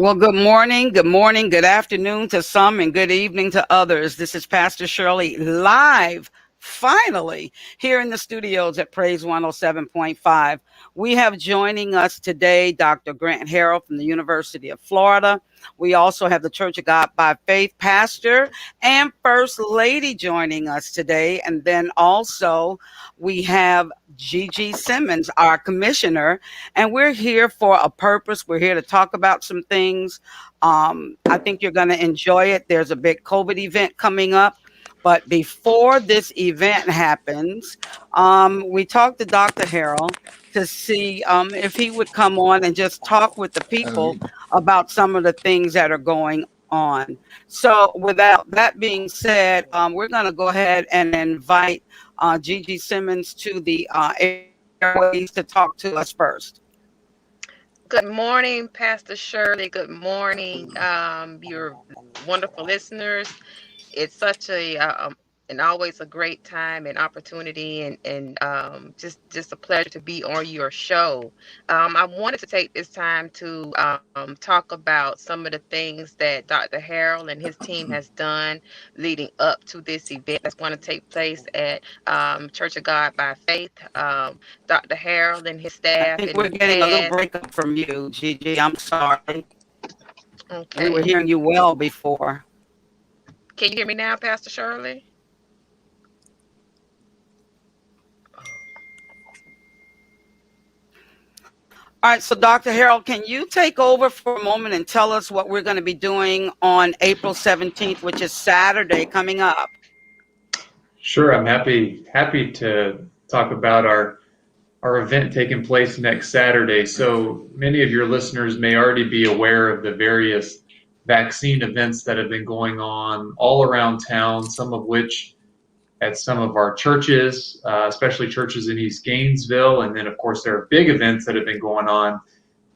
Well, good afternoon to some, and good evening to others. This is Pastor Shirley live, finally, here in the studios at Praise 107.5. We have joining us today Dr. Grant Harrell from the University of Florida. We also have the Church of God by Faith pastor and First Lady joining us today. And then also we have Gigi Simmons, our commissioner, and we're here for a purpose. We're here to talk about some things. I think you're going to enjoy it. There's a big COVID event coming up. But before this event happens, we talked to Dr. Harrell to see if he would come on and just talk with the people about some of the things that are going on. So without that being said, we're going to go ahead and invite Gigi Simmons to the airways to talk to us first. Good morning, Pastor Shirley. Good morning, your wonderful listeners. It's such and always a great time and opportunity, and just a pleasure to be on your show. I wanted to take this time to talk about some of the things that Dr. Harrell and his team has done leading up to this event that's going to take place at Church of God by Faith. Dr. Harrell and his I staff think in we're the getting a little past. breakup from you, Gigi. I'm sorry. We were Okay. hearing you well before. Can you hear me now, Pastor Shirley? All right, so Dr. Harrell, can you take over for a moment and tell us what we're going to be doing on April 17th, which is Saturday coming up? Sure, I'm happy to talk about our event taking place next Saturday. So many of your listeners may already be aware of the various vaccine events that have been going on all around town, some of which at some of our churches, especially churches in East Gainesville. And then, of course, there are big events that have been going on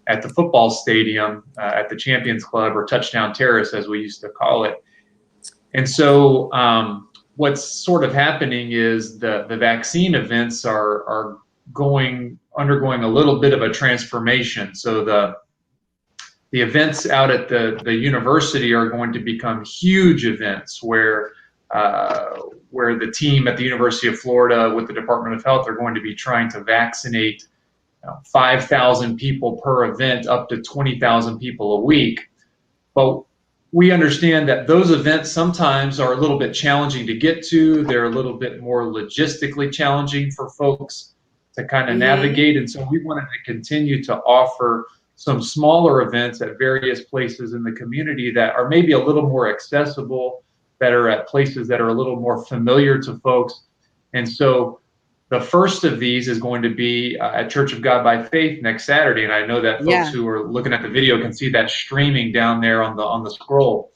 at the football stadium, at the Champions Club, or Touchdown Terrace, as we used to call it. And so what's sort of happening is the vaccine events are undergoing a little bit of a transformation. So the events out at the university are going to become huge events where the team at the University of Florida with the Department of Health are going to be trying to vaccinate 5,000 people per event, up to 20,000 people a week. But we understand that those events sometimes are a little bit challenging to get to. They're a little bit more logistically challenging for folks to kind of navigate. And so we wanted to continue to offer some smaller events at various places in the community that are maybe a little more accessible, that are at places that are a little more familiar to folks. And so the first of these is going to be at Church of God by Faith next Saturday. And I know that folks who are looking at the video can see that streaming down there on the scroll.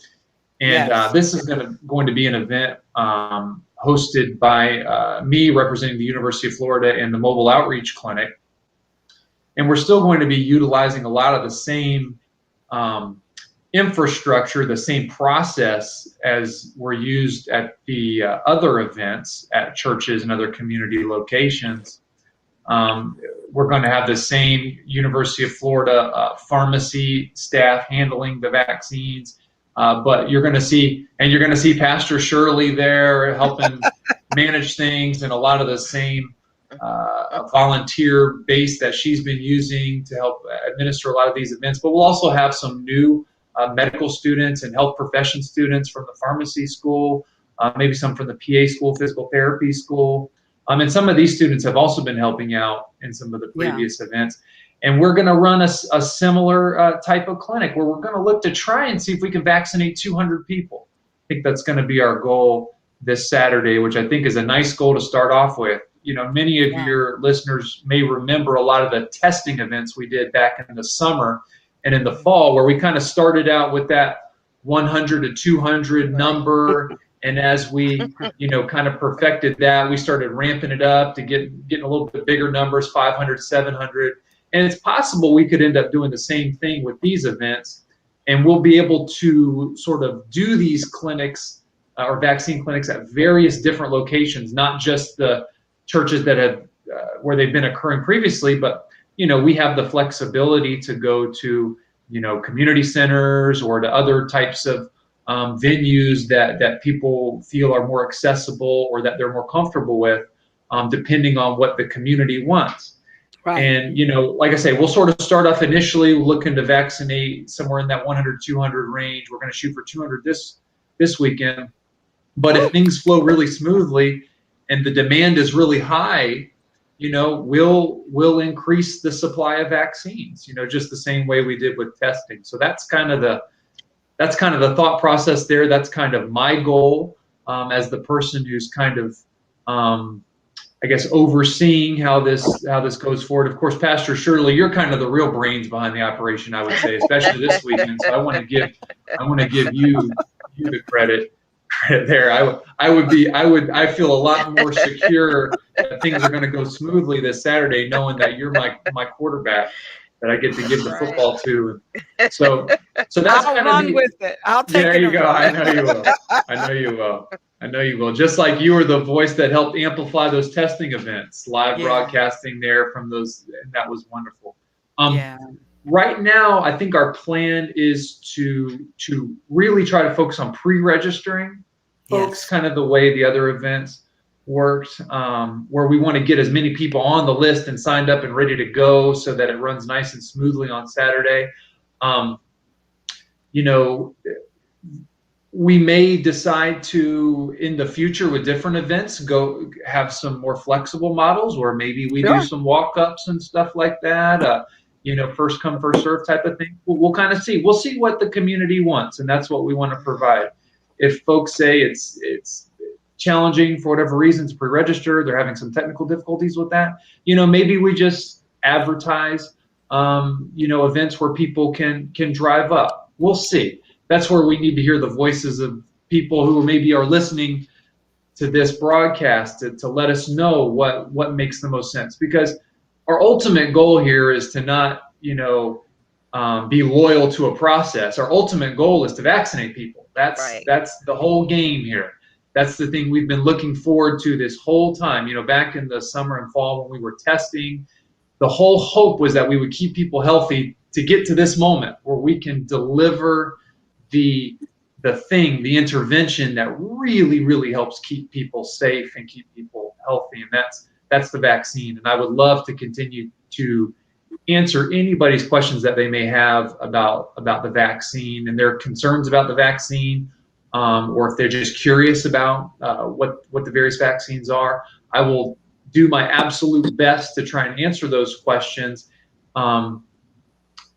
And this is going to be an event hosted by me representing the University of Florida and the Mobile Outreach Clinic. And we're still going to be utilizing a lot of the same infrastructure, the same process as were used at the other events at churches and other community locations. We're going to have the same University of Florida pharmacy staff handling the vaccines, but you're going to see Pastor Shirley there helping manage things, and a lot of the same volunteer base that she's been using to help administer a lot of these events. But we'll also have some new medical students and health profession students from the pharmacy school, maybe some from the PA school, physical therapy school. And some of these students have also been helping out in some of the previous events. And we're going to run a similar type of clinic where we're going to look to try and see if we can vaccinate 200 people. I think that's going to be our goal this Saturday, which I think is a nice goal to start off with. You know, many of your listeners may remember a lot of the testing events we did back in the summer and in the fall, where we kind of started out with that 100 to 200 number. And as we, kind of perfected that, we started ramping it up to getting a little bit bigger numbers, 500, 700. And it's possible we could end up doing the same thing with these events. And we'll be able to sort of do these clinics or vaccine clinics at various different locations, not just the churches that have where they've been occurring previously, but we have the flexibility to go to community centers or to other types of venues that people feel are more accessible or that they're more comfortable with, depending on what the community wants. Right. And, like I say, we'll sort of start off initially looking to vaccinate somewhere in that 100, 200 range. We're going to shoot for 200 this weekend. But if things flow really smoothly and the demand is really high, we'll increase the supply of vaccines, just the same way we did with testing. So that's kind of the thought process there. That's kind of my goal as the person who's kind of I guess overseeing how this goes forward. Of course, Pastor Shirley, you're kind of the real brains behind the operation, I would say, especially this weekend. So I want to give you the credit there. I feel a lot more secure that things are going to go smoothly this Saturday, knowing that you're my quarterback that I get to give the football to. So that's I'll kind run of with it. I'll take it. There you go. I know you will. I know you will. Just like you were the voice that helped amplify those testing events, live broadcasting there from those, and that was wonderful. Right now, I think our plan is to really try to focus on pre-registering folks, kind of the way the other events worked, where we want to get as many people on the list and signed up and ready to go so that it runs nice and smoothly on Saturday. We may decide to, in the future with different events, go have some more flexible models where maybe we do some walk-ups and stuff like that, first come, first serve type of thing. We'll kind of see. We'll see what the community wants, and that's what we want to provide. If folks say it's challenging for whatever reasons, pre-register, they're having some technical difficulties with that, maybe we just advertise, events where people can drive up. We'll see. That's where we need to hear the voices of people who maybe are listening to this broadcast to let us know what makes the most sense. Because our ultimate goal here is to not, be loyal to a process. Our ultimate goal is to vaccinate people. That's the whole game here. That's the thing we've been looking forward to this whole time. Back in the summer and fall when we were testing, the whole hope was that we would keep people healthy to get to this moment where we can deliver the intervention that really, really helps keep people safe and keep people healthy, and that's the vaccine. And I would love to continue to answer anybody's questions that they may have about the vaccine and their concerns about the vaccine, or if they're just curious about what the various vaccines are. I will do my absolute best to try and answer those questions.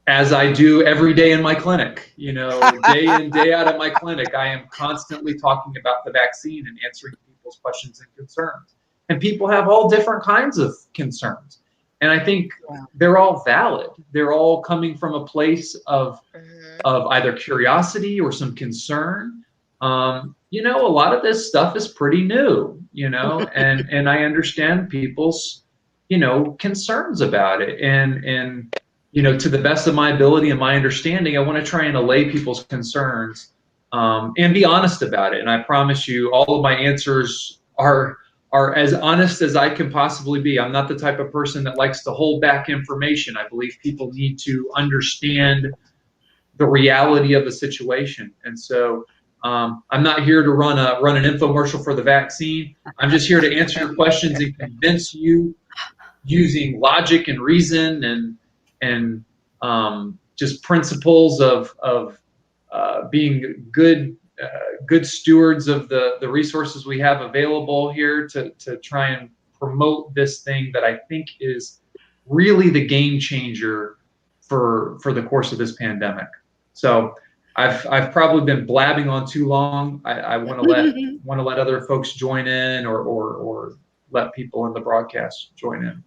As I do every day in my clinic, day in, day out at my clinic, I am constantly talking about the vaccine and answering people's questions and concerns. And people have all different kinds of concerns. And I think they're all valid. They're all coming from a place of either curiosity or some concern. A lot of this stuff is pretty new, and I understand people's, concerns about it. And to the best of my ability and my understanding, I want to try and allay people's concerns and be honest about it. And I promise you, all of my answers are as honest as I can possibly be. I'm not the type of person that likes to hold back information. I believe people need to understand the reality of the situation. And so I'm not here to run an infomercial for the vaccine. I'm just here to answer your questions and convince you using logic and reason and just principles of being good stewards of the resources we have available here to try and promote this thing that I think is really the game changer for the course of this pandemic. So I've probably been blabbing on too long. I want to let other folks join in or let people in the broadcast join in.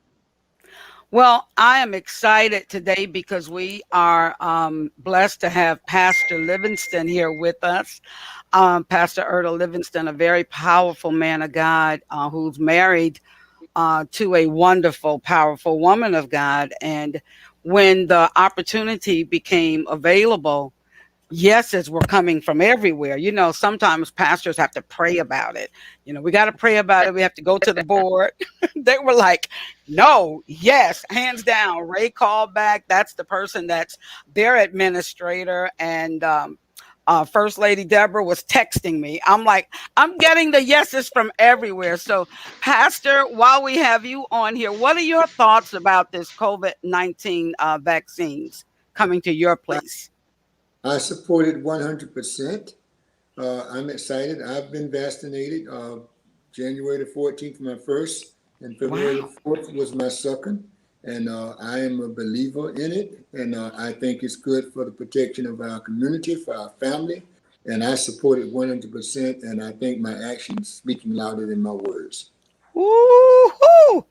Well, I am excited today because we are blessed to have Pastor Livingston here with us. Pastor Erda Livingston, a very powerful man of God who's married to a wonderful, powerful woman of God. And when the opportunity became available, yeses were coming from everywhere. Sometimes pastors have to pray about it. We got to pray about it. We have to go to the board. They were like, no, yes, hands down. Ray called back. That's the person that's their administrator. And First Lady Deborah was texting me. I'm like, I'm getting the yeses from everywhere. So, Pastor, while we have you on here, what are your thoughts about this COVID-19 vaccines coming to your place? I support it 100%. I'm excited. I've been vaccinated. January the 14th, my first, and February Wow. the 4th was my second. And I am a believer in it. And I think it's good for the protection of our community, for our family. And I support it 100%. And I think my actions speaking louder than my words. Woo-hoo!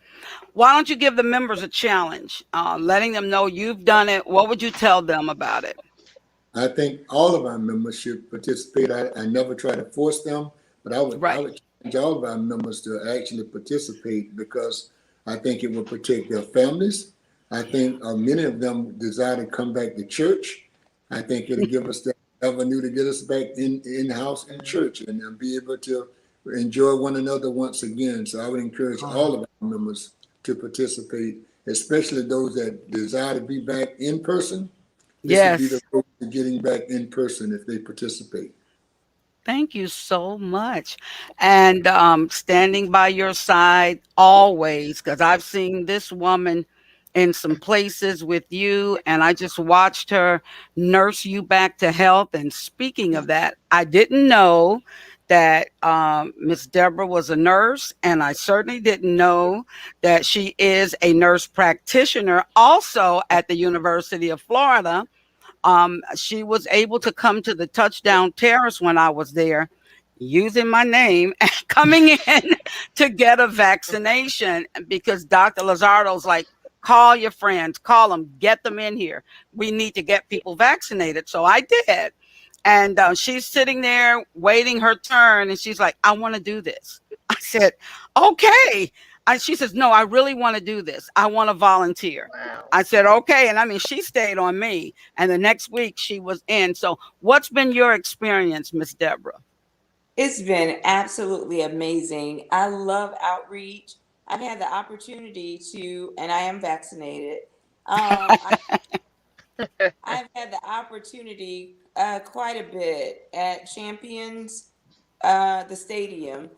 Why don't you give the members a challenge, letting them know you've done it? What would you tell them about it? I think all of our members should participate. I never try to force them, but I would Right. challenge all of our members to actually participate because I think it will protect their families. I think many of them desire to come back to church. I think it'll give us that avenue to get us back in house in church and be able to enjoy one another once again. So I would encourage all of our members to participate, especially those that desire to be back in person. This would be the Yes. road to getting back in person if they participate. Thank you so much. And standing by your side always, because I've seen this woman in some places with you, and I just watched her nurse you back to health. And speaking of that, I didn't know that Miss Deborah was a nurse, and I certainly didn't know that she is a nurse practitioner also at the University of Florida. She was able to come to the touchdown terrace when I was there using my name and coming in to get a vaccination because Dr. Lazardo's like, call your friends, call them, get them in here. We need to get people vaccinated. So I did. And she's sitting there waiting her turn. And she's like, I want to do this. I said, okay. She says, no, I really want to do this. I want to volunteer. Wow. I said, okay. And I mean, she stayed on me. And the next week she was in. So what's been your experience, Miss Deborah? It's been absolutely amazing. I love outreach. I've had the opportunity to, and I am vaccinated. I've had the opportunity quite a bit at Champions, the stadium.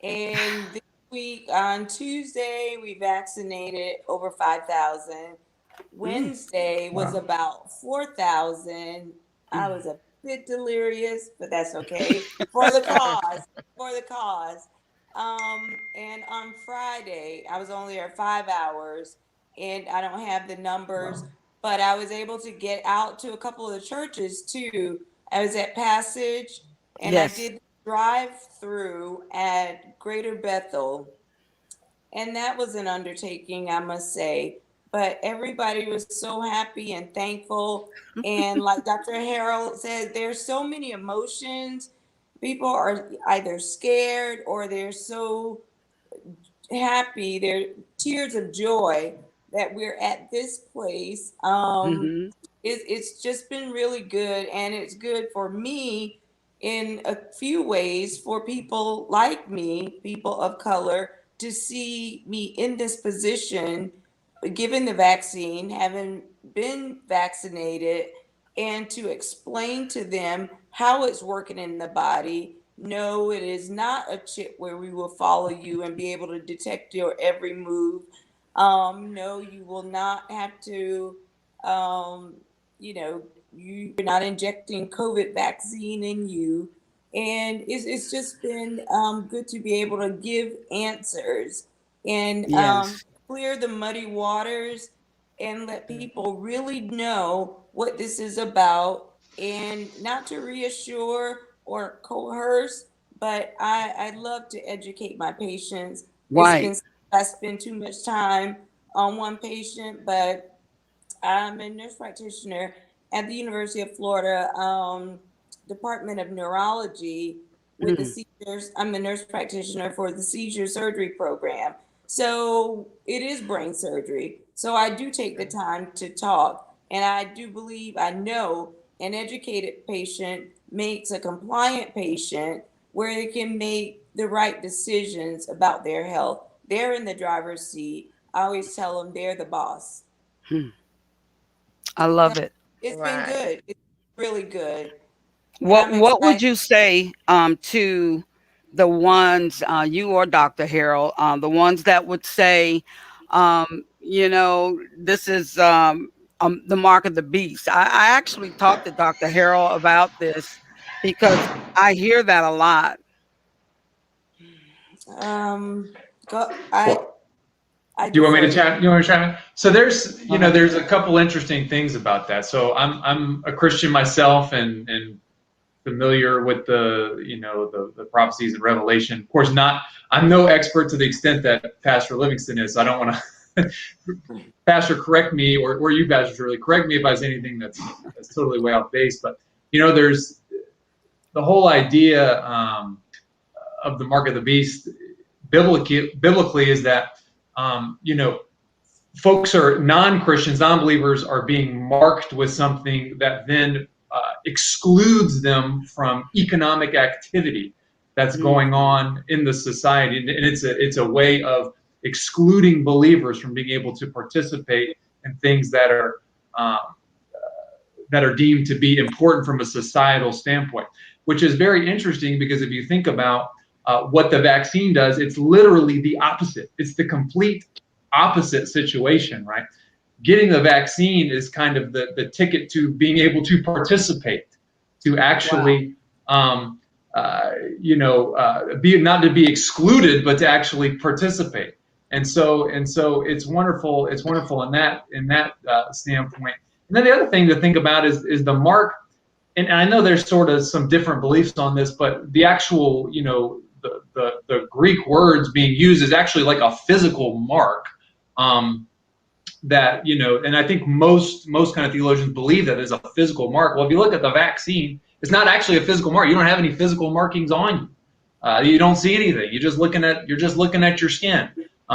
And this week on Tuesday, we vaccinated over 5,000. Wednesday was Wow. about 4,000. I was a bit delirious, but that's okay for the cause. For the cause. And on Friday, I was only there 5 hours, and I don't have the numbers, but I was able to get out to a couple of the churches too. I was at Passage, and I Yes. did the drive through at Greater Bethel, and that was an undertaking, I must say. But everybody was so happy and thankful. And like Dr. Harrell said, there's so many emotions. People are either scared or they're so happy. They're tears of joy that we're at this place. Mm-hmm. It's just been really good, and it's good for me in a few ways for people like me, people of color, to see me in this position, given the vaccine, having been vaccinated, and to explain to them how it's working in the body. No, it is not a chip where we will follow you and be able to detect your every move. No, you will not have to, um, you're not injecting COVID vaccine in you. And it's just been good to be able to give answers and Yes. clear the muddy waters and let people really know what this is about, and not to reassure or coerce, but I love to educate my patients. It's Right. been, I spend too much time on one patient, but I'm a nurse practitioner at the University of Florida, Department of Neurology with the Mm. seizures. I'm the nurse practitioner for the seizure surgery program. So it is brain surgery. So I do take the time to talk. And I do believe, I know an educated patient makes a compliant patient where they can make the right decisions about their health. They're in the driver's seat. I always tell them they're the boss. I love it. It's been Right. good. It's really good. And What I'm what would excited. you say to the ones you or Dr. Harrell, the ones that would say, this is the mark of the beast? I actually talked to Dr. Harrell about this because I hear that a lot. Go, Well, I do you want me to defer. chat? You want to chat? So there's, Go ahead. there's a couple interesting things about that. So I'm a Christian myself and familiar with the prophecies and Revelation. Of course, I'm no expert to the extent that Pastor Livingston is. So I don't want to, Pastor, correct me, or you, Pastor, really correct me if I say anything that's totally way off base. But there's the whole idea of the mark of the beast biblically is that folks are non-Christians, non-believers are being marked with something that then excludes them from economic activity that's going on in the society, and it's a way of excluding believers from being able to participate in things that are deemed to be important from a societal standpoint, which is very interesting because if you think about what the vaccine does, it's literally the opposite. It's the complete opposite situation, right? Getting the vaccine is kind of the ticket to being able to participate, to actually, be not to be excluded, but to actually participate. And so it's wonderful. It's wonderful in that standpoint. And then the other thing to think about is the mark. And I know there's sort of some different beliefs on this, but the actual, the Greek words being used is actually like a physical mark. That and I think most kind of theologians believe that is a physical mark. Well, if you look at the vaccine, it's not actually a physical mark. You don't have any physical markings on you. You don't see anything. You're just looking at your skin.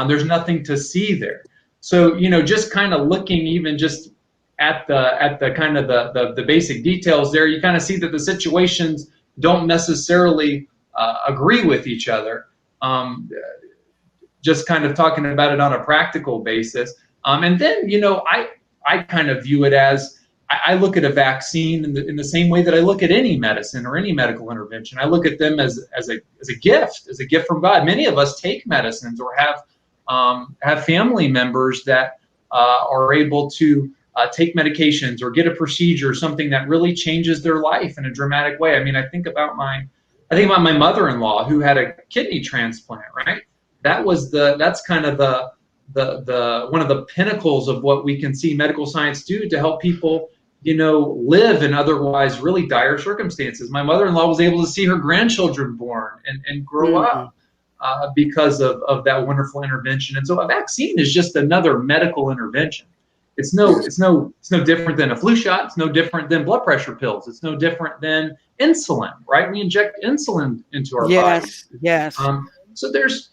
There's nothing to see there. So just kind of looking even just at the kind of the basic details there, you kind of see that the situations don't necessarily agree with each other. Just kind of talking about it on a practical basis. And then, I kind of view it as, I look at a vaccine in the same way that I look at any medicine or any medical intervention. I look at them as a gift from God. Many of us take medicines or have family members that are able to take medications or get a procedure, something that really changes their life in a dramatic way. I mean, I think about my mother-in-law who had a kidney transplant, right? That's kind of the one of the pinnacles of what we can see medical science do to help people, live in otherwise really dire circumstances. My mother-in-law was able to see her grandchildren born and grow up because of that wonderful intervention. And so a vaccine is just another medical intervention. It's no different than a flu shot. It's no different than blood pressure pills. It's no different than insulin, right? We inject insulin into our bodies. Yes. So there's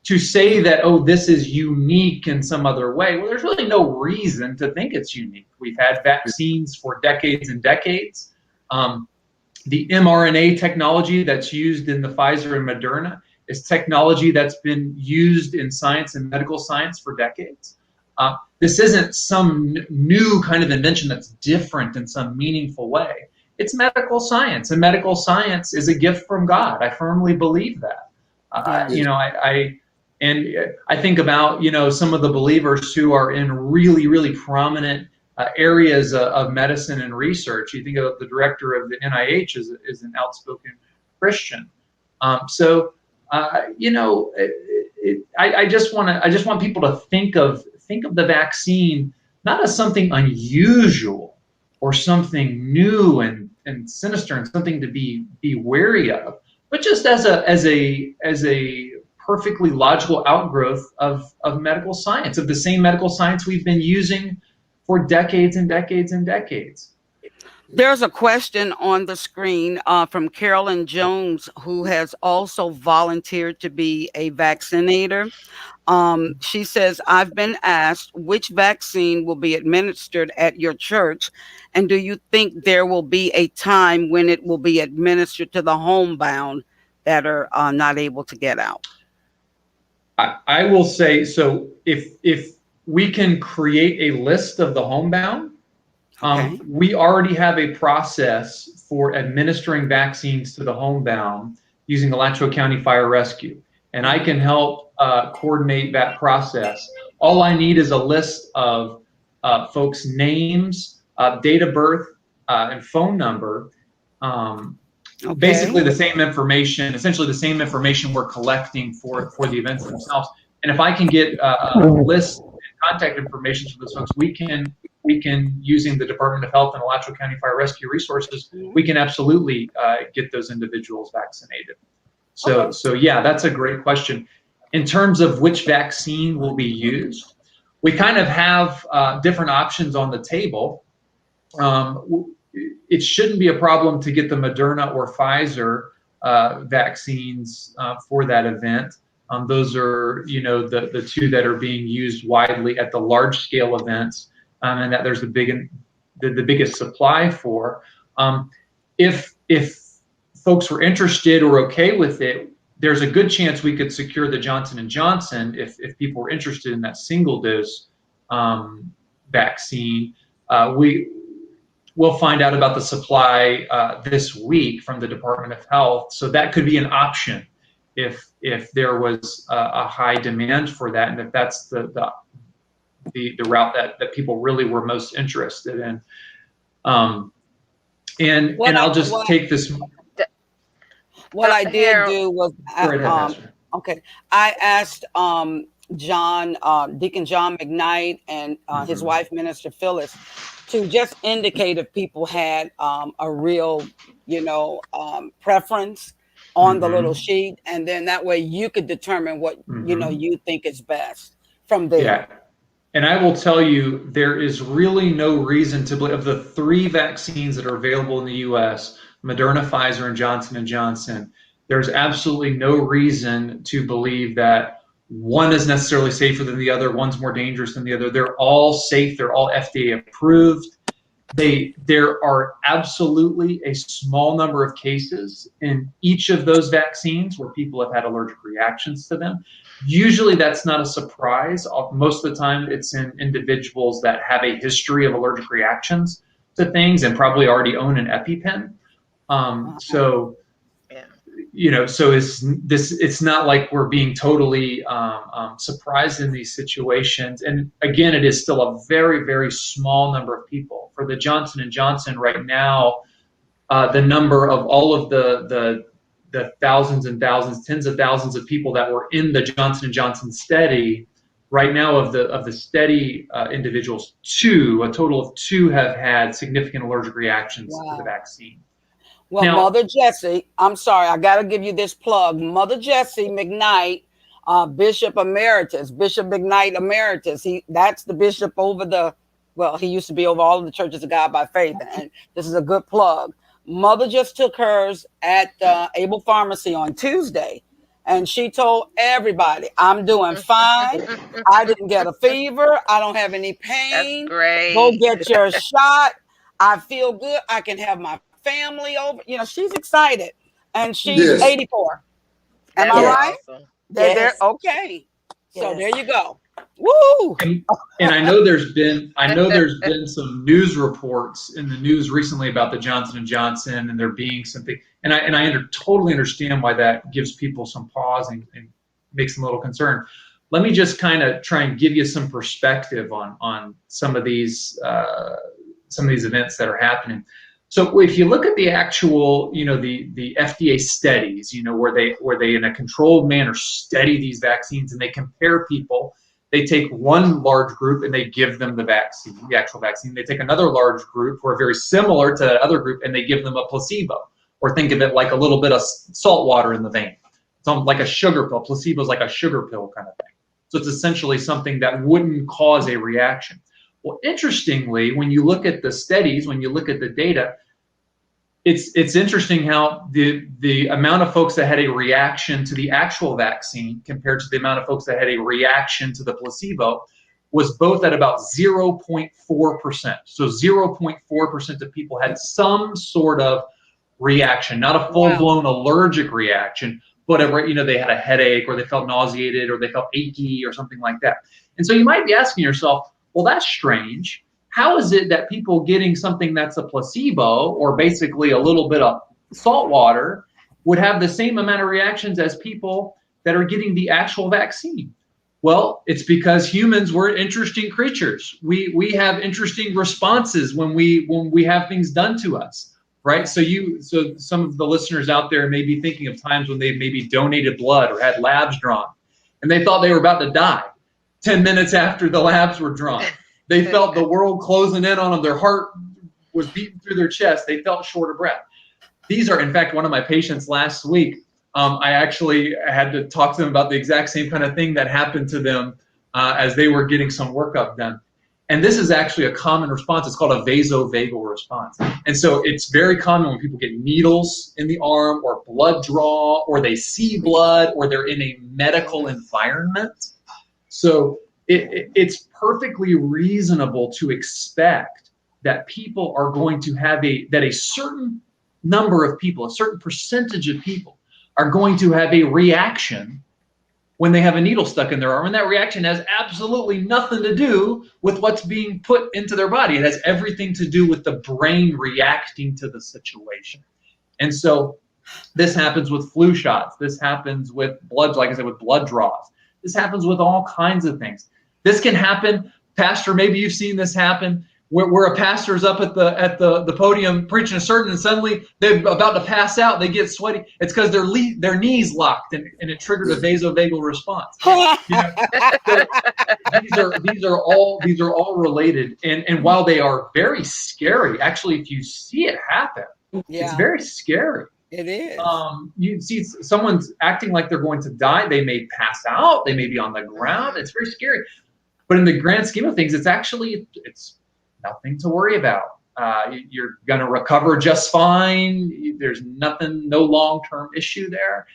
to say that, oh, this is unique in some other way. Well, there's really no reason to think it's unique. We've had vaccines for decades and decades. The mRNA technology that's used in the Pfizer and Moderna is technology that's been used in science and medical science for decades. This isn't some new kind of invention that's different in some meaningful way. It's medical science, and medical science is a gift from God. I firmly believe that. I think about some of the believers who are in really, really prominent areas of medicine and research. You think of the director of the NIH is an outspoken Christian. I just want people to think of the vaccine not as something unusual or something new and sinister and something to be wary of, but just as a perfectly logical outgrowth of medical science, of the same medical science we've been using for decades and decades and decades. There's a question on the screen from Carolyn Jones, who has also volunteered to be a vaccinator. She says, I've been asked which vaccine will be administered at your church, and do you think there will be a time when it will be administered to the homebound that are not able to get out? I will say, so if we can create a list of the homebound, Okay. we already have a process for administering vaccines to the homebound using the Alachua County Fire Rescue. And I can help coordinate that process. All I need is a list of folks' names, date of birth, and phone number. Okay. Basically the same information, essentially the same information we're collecting for the events themselves. And if I can get a list and contact information for those folks, we can, using the Department of Health and Alachua County Fire Rescue resources, we can absolutely get those individuals vaccinated. So yeah, that's a great question. In terms of which vaccine will be used, we kind of have different options on the table. It shouldn't be a problem to get the Moderna or Pfizer vaccines for that event. Those are, the two that are being used widely at the large scale events, and that there's the biggest supply for. If folks were interested or okay with it, there's a good chance we could secure the Johnson & Johnson if people were interested in that single dose vaccine. We'll find out about the supply this week from the Department of Health. So that could be an option if there was a high demand for that, and if that's the route that people really were most interested in. And I'll just take this. What I did Harrell, do was, okay, I asked John, Deacon John McKnight, and his wife, Minister Phyllis, to just indicate if people had a real, preference on the little sheet, and then that way you could determine what you think is best from there. Yeah. And I will tell you, there is really no reason to believe, of the 3 vaccines that are available in the U.S., Moderna, Pfizer, and Johnson & Johnson, there's absolutely no reason to believe that one is necessarily safer than the other, one's more dangerous than the other. They're all safe, they're all FDA approved. There are absolutely a small number of cases in each of those vaccines where people have had allergic reactions to them. Usually that's not a surprise. Most of the time it's in individuals that have a history of allergic reactions to things and probably already own an EpiPen. So it's not like we're being totally surprised in these situations. And again, it is still a very, very small number of people. For the Johnson & Johnson right now, the number of all of the thousands and thousands, tens of thousands of people that were in the Johnson & Johnson study, right now of the study individuals, a total of 2 have had significant allergic reactions to the vaccine. Well, now, Mother Jessie, I'm sorry, I got to give you this plug. Mother Jessie McKnight, Bishop Emeritus, Bishop McKnight Emeritus. That's the bishop over he used to be over all of the churches of God by faith. And this is a good plug. Mother just took hers at Able Pharmacy on Tuesday. And she told everybody, I'm doing fine. I didn't get a fever. I don't have any pain. That's great. Go get your shot. I feel good. I can have my family over. She's excited. And she's 84. Am I right? Awesome. They're okay. So there you go. Woo! And I know there's been some news reports in the news recently about the Johnson & Johnson, and there being something, and I totally understand why that gives people some pause and makes them a little concerned. Let me just kind of try and give you some perspective on some of these events that are happening. So if you look at the actual, the FDA studies, where they in a controlled manner study these vaccines and they compare people. They take one large group and they give them the actual vaccine. They take another large group who are very similar to that other group and they give them a placebo. Or think of it like a little bit of salt water in the vein. It's like a sugar pill. Placebo is like a sugar pill kind of thing. So it's essentially something that wouldn't cause a reaction. Well, interestingly, when you look at the studies, when you look at the data, it's interesting how the amount of folks that had a reaction to the actual vaccine compared to the amount of folks that had a reaction to the placebo was both at about 0.4%. So 0.4% of people had some sort of reaction, not a full-blown allergic reaction, but they had a headache, or they felt nauseated, or they felt achy, or something like that. And so you might be asking yourself, well, that's strange. How is it that people getting something that's a placebo, or basically a little bit of salt water, would have the same amount of reactions as people that are getting the actual vaccine? Well, it's because humans, we're interesting creatures. We have interesting responses when we have things done to us, right? So some of the listeners out there may be thinking of times when they maybe donated blood or had labs drawn, and they thought they were about to die 10 minutes after the labs were drawn. They felt the world closing in on them. Their heart was beating through their chest. They felt short of breath. These are, in fact, one of my patients last week. I actually had to talk to them about the exact same kind of thing that happened to them as they were getting some workup done. And this is actually a common response. It's called a vasovagal response. And so it's very common when people get needles in the arm, or blood draw, or they see blood, or they're in a medical environment. So it's perfectly reasonable to expect that people are going to have a certain number of people, a certain percentage of people, are going to have a reaction when they have a needle stuck in their arm. And that reaction has absolutely nothing to do with what's being put into their body. It has everything to do with the brain reacting to the situation. And so this happens with flu shots. This happens with blood, like I said, with blood draws. This happens with all kinds of things. This can happen, Pastor, maybe you've seen this happen, where a pastor's up at the podium preaching a sermon, and suddenly they're about to pass out. They get sweaty. It's because their knees locked, and it triggered a vasovagal response. So these are all related, and while they are very scary, actually, if you see it happen, it's very scary. It is. You see someone's acting like they're going to die. They may pass out. They may be on the ground. It's very scary. But in the grand scheme of things, it's nothing to worry about. You're going to recover just fine. There's no long-term issue there.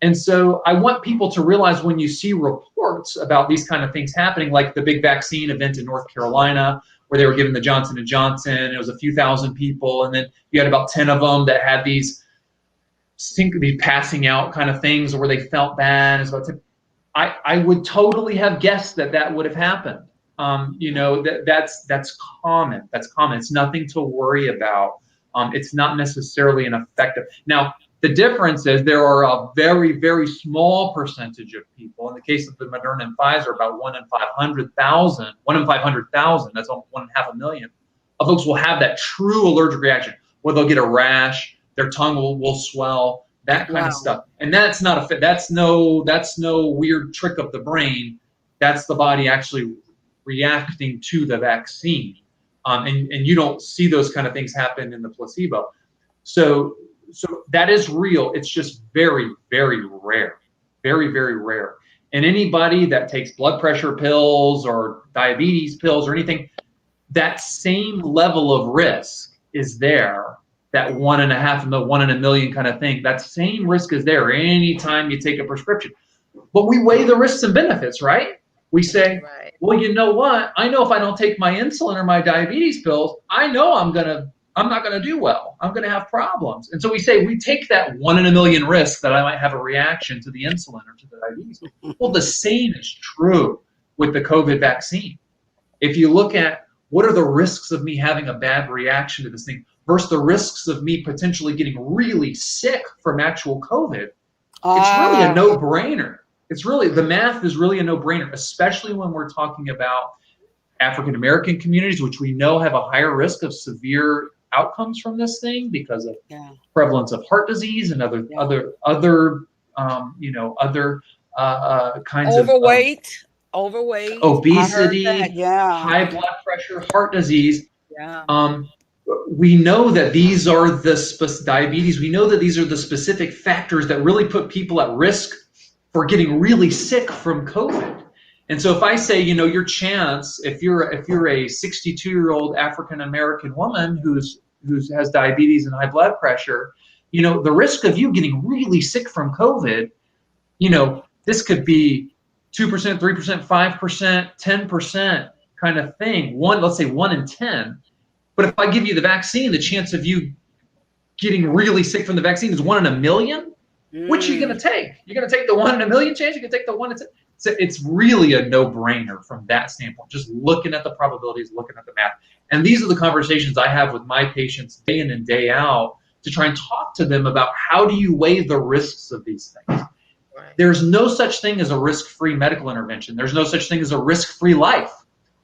And so I want people to realize, when you see reports about these kind of things happening, like the big vaccine event in North Carolina, where they were given the Johnson & Johnson, it was a few thousand people, and then you had about 10 of them that had these passing out kind of things, where they felt bad. I would totally have guessed that would have happened. That's common. That's common. It's nothing to worry about. It's not necessarily an effective. Now, the difference is there are a very, very small percentage of people. In the case of the Moderna and Pfizer, about 1 in 500,000. 1 in 500,000. That's 1.5 million. Of folks will have that true allergic reaction, where they'll get a rash, their tongue will swell, that kind of stuff. And that's not that's no weird trick of the brain. That's the body actually reacting to the vaccine. And you don't see those kind of things happen in the placebo. So that is real. It's just very, very rare. Very, very rare. And anybody that takes blood pressure pills or diabetes pills or anything, that same level of risk is there. That 1 in a million kind of thing, that same risk is there anytime you take a prescription. But we weigh the risks and benefits, right? We say, well, you know what? I know if I don't take my insulin or my diabetes pills, I know I'm not gonna do well. I'm gonna have problems. And so we take that 1 in a million risk that I might have a reaction to the insulin or to the diabetes. Well, the same is true with the COVID vaccine. If you look at what are the risks of me having a bad reaction to this thing versus the risks of me potentially getting really sick from actual COVID, it's really a no-brainer. The math is really a no-brainer, especially when we're talking about African-American communities, which we know have a higher risk of severe outcomes from this thing because of prevalence of heart disease and other kinds of overweight, obesity, high blood pressure, heart disease. We know that these are diabetes. We know that these are the specific factors that really put people at risk for getting really sick from COVID. And so if I say, your chance, if you're a 62-year-old African American woman who has diabetes and high blood pressure, the risk of you getting really sick from COVID, this could be 2%, 3%, 5%, 10% kind of thing. Let's say 1 in 10. But if I give you the vaccine, the chance of you getting really sick from the vaccine is 1 in a million. Which are you going to take? You're going to take the 1 in a million chance? You're going to take the 1 in 10? So it's really a no-brainer from that standpoint, just looking at the probabilities, looking at the math. And these are the conversations I have with my patients day in and day out to try and talk to them about how do you weigh the risks of these things. Right. There's no such thing as a risk-free medical intervention. There's no such thing as a risk-free life.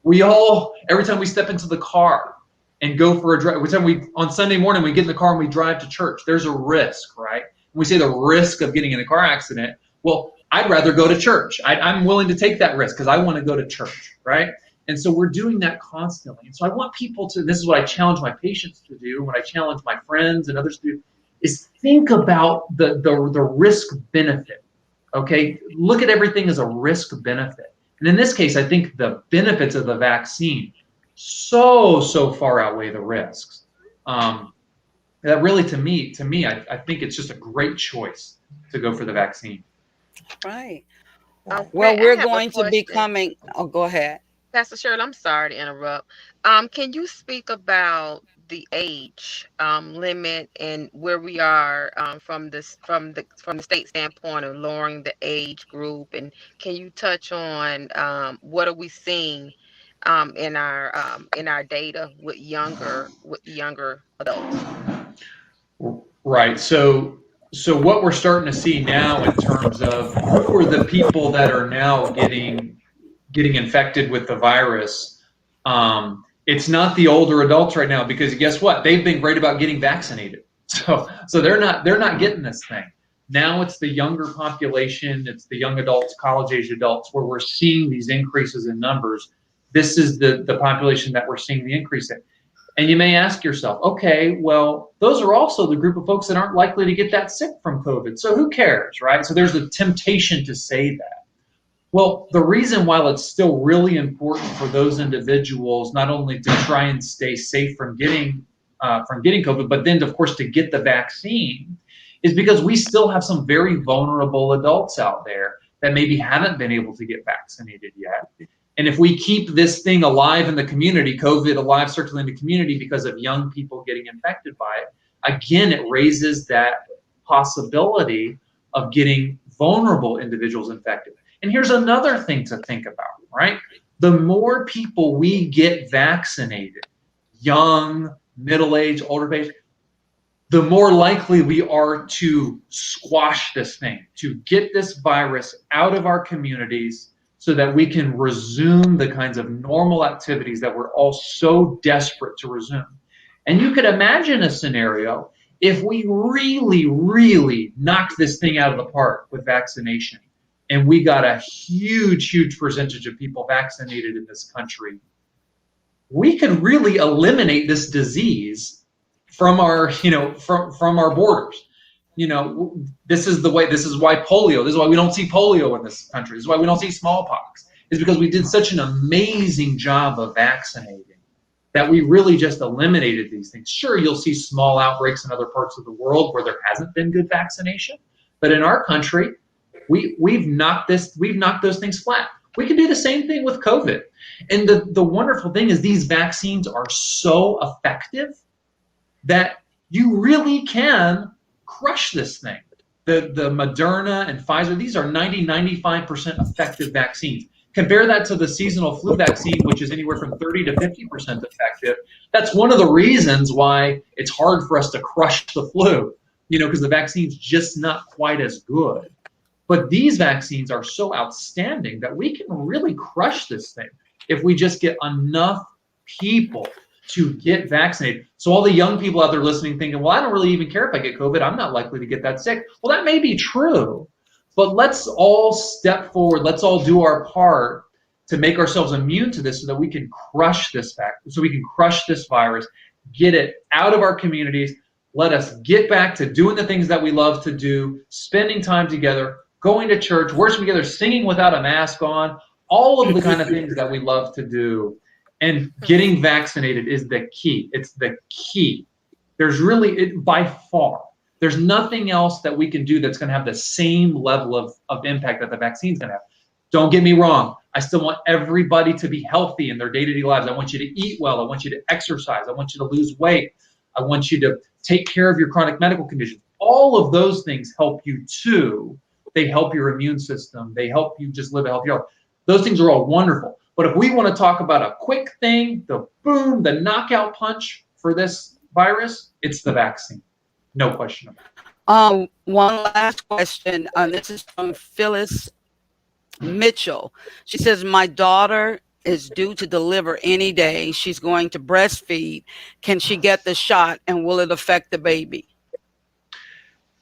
Every time we step into the car and go for a drive, every time on Sunday morning we get in the car and we drive to church, there's a risk, right? We say the risk of getting in a car accident. Well, I'd rather go to church. I'm willing to take that risk because I want to go to church, right? And so we're doing that constantly. And so I want people to, this is what I challenge my patients to do, what I challenge my friends and others to do, is think about the risk benefit, okay? Look at everything as a risk benefit. And in this case, I think the benefits of the vaccine so far outweigh the risks. That really, to me, I think it's just a great choice to go for the vaccine. Right. Okay, well, we're going to be coming. Oh, go ahead. Pastor Shirley, I'm sorry to interrupt. Can you speak about the age limit and where we are from the state standpoint of lowering the age group? And can you touch on what are we seeing in our data with younger adults? Right. So what we're starting to see now in terms of who are the people that are now getting infected with the virus, it's not the older adults right now, because guess what? They've been great about getting vaccinated. So they're not getting this thing. Now it's the younger population, it's the young adults, college-age adults, where we're seeing these increases in numbers. This is the population that we're seeing the increase in. And you may ask yourself, okay, well, those are also the group of folks that aren't likely to get that sick from COVID. So who cares, right? So there's a temptation to say that. Well, the reason why it's still really important for those individuals not only to try and stay safe from getting COVID, but then, of course, to get the vaccine, is because we still have some very vulnerable adults out there that maybe haven't been able to get vaccinated yet. And if we keep this thing alive in the community, COVID alive, circulating in the community because of young people getting infected by it, again, it raises that possibility of getting vulnerable individuals infected. And here's another thing to think about, right? The more people we get vaccinated, young, middle-aged, older age, the more likely we are to squash this thing, to get this virus out of our communities so that we can resume the kinds of normal activities that we're all so desperate to resume. And you could imagine a scenario if we really, really knocked this thing out of the park with vaccination, and we got a huge percentage of people vaccinated in this country, we could really eliminate this disease from our, from our borders. This is why polio, this is why we don't see polio in this country, this is why we don't see smallpox, is because we did such an amazing job of vaccinating that we really just eliminated these things. Sure, you'll see small outbreaks in other parts of the world where there hasn't been good vaccination, but in our country, we've knocked those things flat. We can do the same thing with COVID. And the wonderful thing is these vaccines are so effective that you really can crush this thing. The Moderna and Pfizer, these are 95% effective vaccines. Compare that to the seasonal flu vaccine, which is anywhere from 30 to 50% effective. That's one of the reasons why it's hard for us to crush the flu, because the vaccine's just not quite as good. But these vaccines are so outstanding that we can really crush this thing if we just get enough people to get vaccinated. So all the young people out there listening thinking, well, I don't really even care if I get COVID. I'm not likely to get that sick. Well, that may be true, but let's all step forward. Let's all do our part to make ourselves immune to this so that we can crush this virus, get it out of our communities. Let us get back to doing the things that we love to do, spending time together, going to church, worshiping together, singing without a mask on, all of the kind of things that we love to do. And getting vaccinated is the key. It's the key. There's really, by far, there's nothing else that we can do that's going to have the same level of impact that the vaccine's going to have. Don't get me wrong. I still want everybody to be healthy in their day-to-day lives. I want you to eat well. I want you to exercise. I want you to lose weight. I want you to take care of your chronic medical conditions. All of those things help you too. They help your immune system. They help you just live a healthy life. Those things are all wonderful. But if we want to talk about a quick thing, the boom, the knockout punch for this virus, it's the vaccine. No question about it. One last question. This is from Phyllis Mitchell. She says, my daughter is due to deliver any day. She's going to breastfeed. Can she get the shot, and will it affect the baby?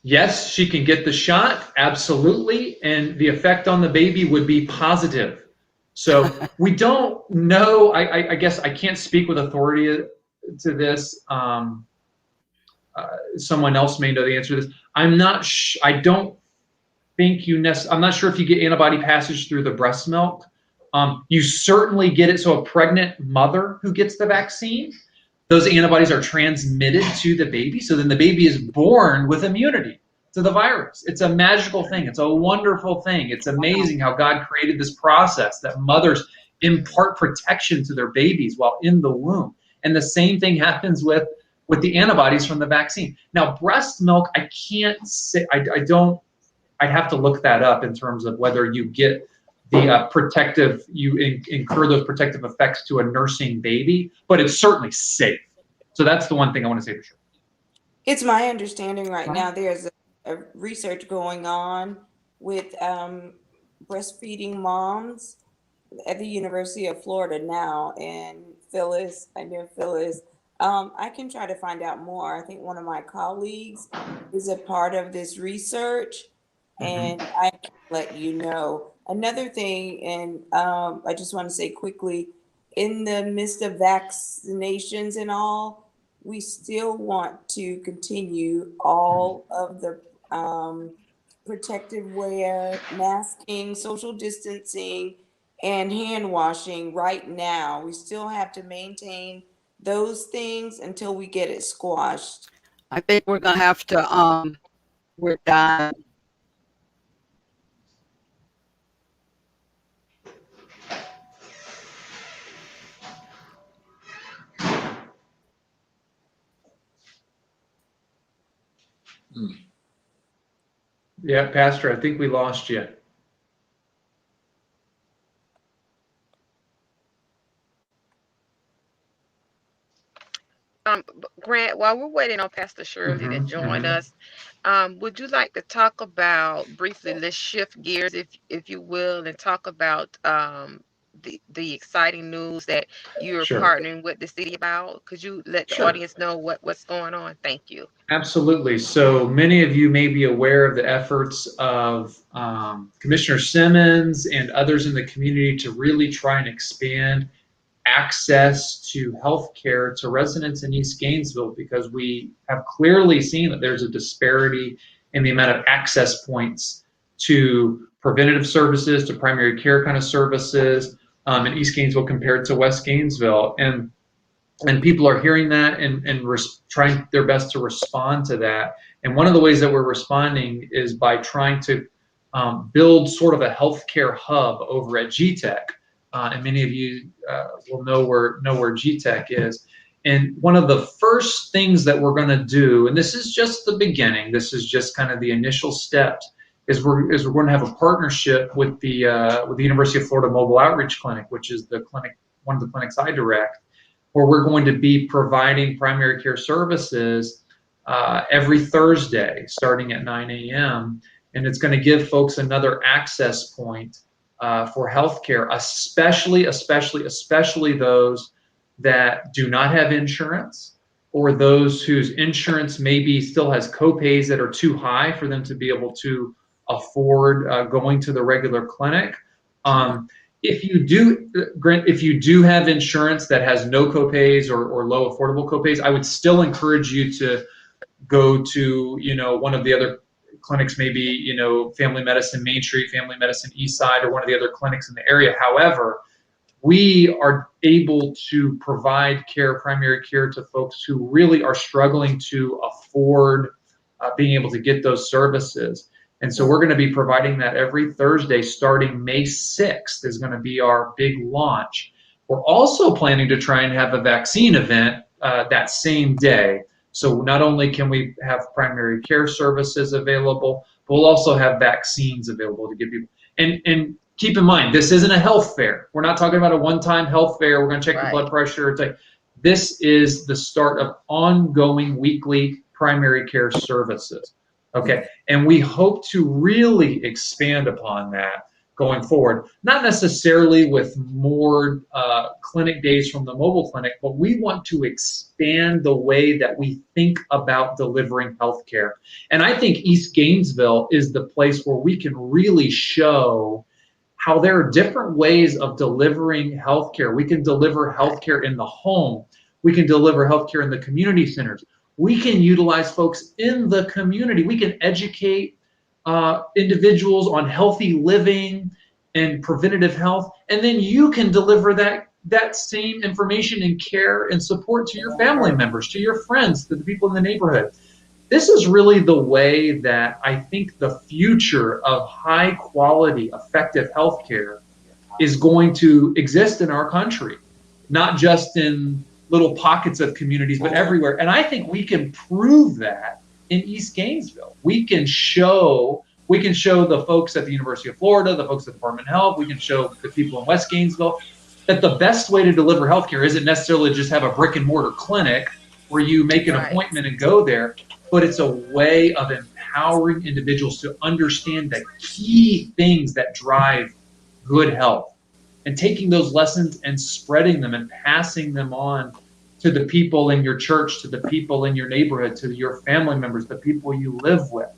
Yes, she can get the shot, absolutely, and the effect on the baby would be positive. So we don't know. I guess I can't speak with authority to this. Someone else may know the answer to this. I'm not. I don't think you necessarily. I'm not sure if you get antibody passage through the breast milk. You certainly get it. So a pregnant mother who gets the vaccine, those antibodies are transmitted to the baby. So then the baby is born with immunity to the virus. It's a magical thing. It's a wonderful thing. It's amazing how God created this process that mothers impart protection to their babies while in the womb. And the same thing happens with the antibodies from the vaccine. Now, breast milk, I can't say, I don't, I'd have to look that up in terms of whether you get the protective, you incur those protective effects to a nursing baby, but it's certainly safe. So that's the one thing I want to say for sure. It's my understanding right now there's a research going on with breastfeeding moms at the University of Florida now. And Phyllis, I know Phyllis, I can try to find out more. I think one of my colleagues is a part of this research, and I can let you know. Another thing, and I just want to say quickly, in the midst of vaccinations and all, we still want to continue all of the protective wear, masking, social distancing, and hand washing right now. We still have to maintain those things until we get it squashed. I think we're going to have to, we're done. Yeah, Pastor, I think we lost you. Grant, while we're waiting on Pastor Shirley to join us, would you like to talk about briefly, let's shift gears if you will, and talk about the exciting news that you're partnering with the city about? Could you let the audience know what's going on? Thank you. Absolutely. So many of you may be aware of the efforts of Commissioner Simmons and others in the community to really try and expand access to health care to residents in East Gainesville, because we have clearly seen that there's a disparity in the amount of access points to preventative services, to primary care kind of services in East Gainesville compared to West Gainesville. And people are hearing that and trying their best to respond to that. And one of the ways that we're responding is by trying to build sort of a healthcare hub over at GTEC. And many of you will know where GTEC is. And one of the first things that we're going to do, and this is just the beginning, this is just kind of the initial steps, is we're going to have a partnership with the University of Florida Mobile Outreach Clinic, which is the clinic, one of the clinics I direct, where we're going to be providing primary care services every Thursday starting at 9 a.m. And it's going to give folks another access point for healthcare, especially those that do not have insurance, or those whose insurance maybe still has copays that are too high for them to be able to afford going to the regular clinic. If you do, Grant, if you do have insurance that has no copays or low affordable copays, I would still encourage you to go to one of the other clinics may be, you know, Family Medicine Main Street, Family Medicine East Side, or one of the other clinics in the area. However, we are able to provide care, primary care, to folks who really are struggling to afford being able to get those services. And so we're going to be providing that every Thursday starting May 6th is going to be our big launch. We're also planning to try and have a vaccine event that same day. So not only can we have primary care services available, but we'll also have vaccines available to give people. And keep in mind, this isn't a health fair. We're not talking about a one-time health fair. We're going to check the blood pressure. It's like, this is the start of ongoing weekly primary care services. Okay, and we hope to really expand upon that going forward. Not necessarily with more clinic days from the mobile clinic, but we want to expand the way that we think about delivering healthcare. And I think East Gainesville is the place where we can really show how there are different ways of delivering healthcare. We can deliver healthcare in the home. We can deliver healthcare in the community centers. We can utilize folks in the community. We can educate individuals on healthy living and preventative health, and then you can deliver that same information and care and support to your family members, to your friends, to the people in the neighborhood. This is really the way that I think the future of high quality, effective healthcare is going to exist in our country, not just in little pockets of communities, but everywhere. And I think we can prove that in East Gainesville. We can show the folks at the University of Florida, the folks at the Department of Health, we can show the people in West Gainesville that the best way to deliver healthcare isn't necessarily just have a brick and mortar clinic where you make an appointment and go there, but it's a way of empowering individuals to understand the key things that drive good health, and taking those lessons and spreading them and passing them on to the people in your church, to the people in your neighborhood, to your family members, the people you live with.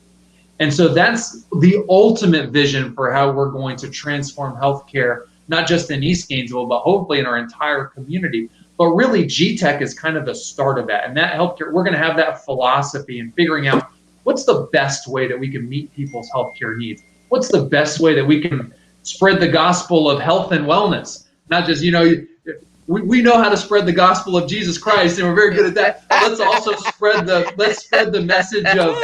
And so that's the ultimate vision for how we're going to transform healthcare, not just in East Gainesville, but hopefully in our entire community. But really, GTech is kind of the start of that. And that healthcare, we're going to have that philosophy and figuring out what's the best way that we can meet people's healthcare needs. What's the best way that we can spread the gospel of health and wellness? Not just, we know how to spread the gospel of Jesus Christ, and we're very good at that. But let's also spread the message of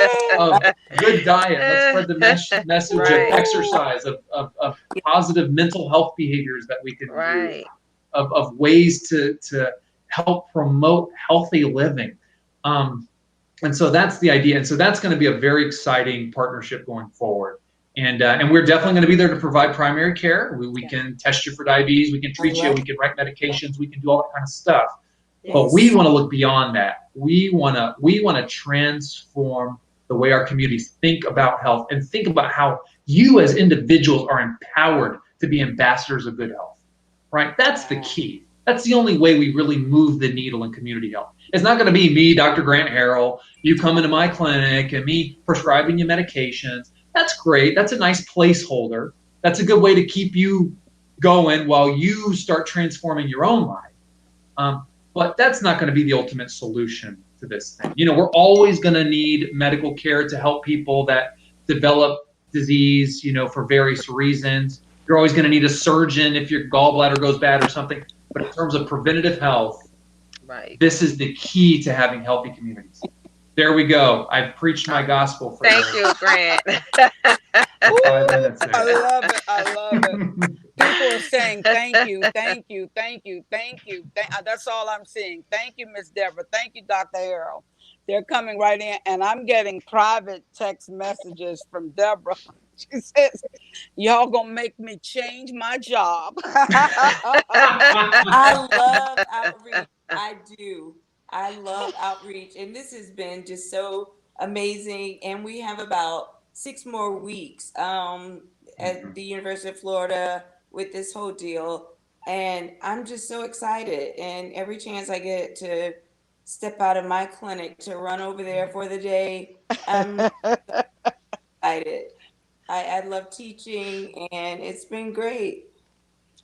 good diet. Let's spread the message of exercise, of positive mental health behaviors that we can do, of ways to help promote healthy living. And so that's the idea. And so that's going to be a very exciting partnership going forward. And we're definitely going to be there to provide primary care. We can test you for diabetes. We can treat you. We can write medications. We can do all that kind of stuff. Yes. But we want to look beyond that. We want to transform the way our communities think about health and think about how you as individuals are empowered to be ambassadors of good health. Right? That's the key. That's the only way we really move the needle in community health. It's not going to be me, Dr. Grant Harrell, you come into my clinic and me prescribing you medications. That's great. That's a nice placeholder. That's a good way to keep you going while you start transforming your own life. But that's not going to be the ultimate solution to this thing. We're always going to need medical care to help people that develop disease, for various reasons. You're always going to need a surgeon if your gallbladder goes bad or something. But in terms of preventative health, this is the key to having healthy communities. There we go. I've preached my gospel for Thank you, Grant. 5 minutes there. I love it. I love it. People are saying thank you, thank you, thank you, thank you. That's all I'm seeing. Thank you, Miss Deborah. Thank you, Dr. Harrell. They're coming right in, and I'm getting private text messages from Deborah. She says, y'all gonna make me change my job. I love outreach. I do. I love outreach. And this has been just so amazing. And we have about 6 more weeks at the University of Florida with this whole deal. And I'm just so excited. And every chance I get to step out of my clinic to run over there for the day, I'm excited. I love teaching, and it's been great.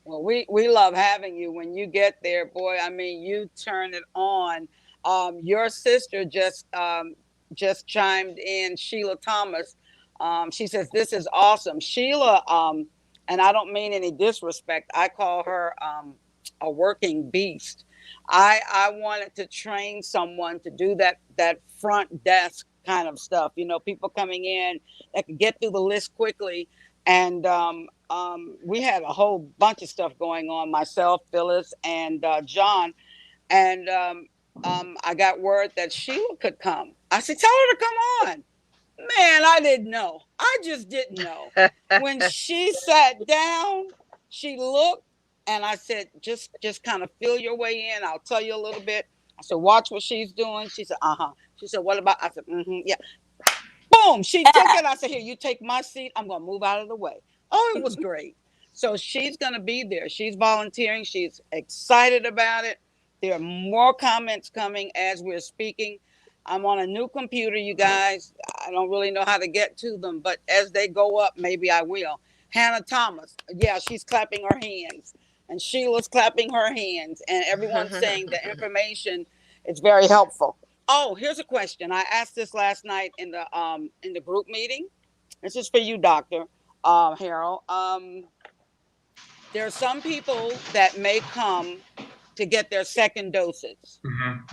Well, we love having you. When you get there, boy, I mean, you turn it on. Your sister just chimed in, Sheila Thomas, She says, this is awesome. Sheila, and I don't mean any disrespect, I call her a working beast. I wanted to train someone to do that front desk kind of stuff. You know, people coming in that could get through the list quickly. And we had a whole bunch of stuff going on, myself, Phyllis, and John. And I got word that Sheila could come. I said, tell her to come on. Man, I didn't know. I just didn't know. When she sat down, she looked, and I said, just kind of feel your way in. I'll tell you a little bit. I said, watch what she's doing. She said, uh-huh. She said, what about? I said, yeah. Boom, she took it. I said, here, you take my seat. I'm going to move out of the way. Oh, it was great. So she's going to be there. She's volunteering. She's excited about it. There are more comments coming as we're speaking. I'm on a new computer, you guys. I don't really know how to get to them, but as they go up, maybe I will. Hannah Thomas, yeah, she's clapping her hands. And Sheila's clapping her hands. And everyone's saying the information is very helpful. Oh, here's a question. I asked this last night in the group meeting. This is for you, Dr. Harrell. There are some people that may come to get their second doses.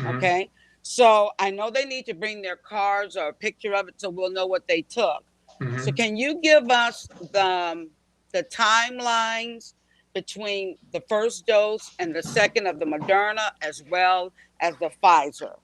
Okay. So I know they need to bring their cards or a picture of it so we'll know what they took. So can you give us the timelines between the first dose and the second of the Moderna as well as the Pfizer?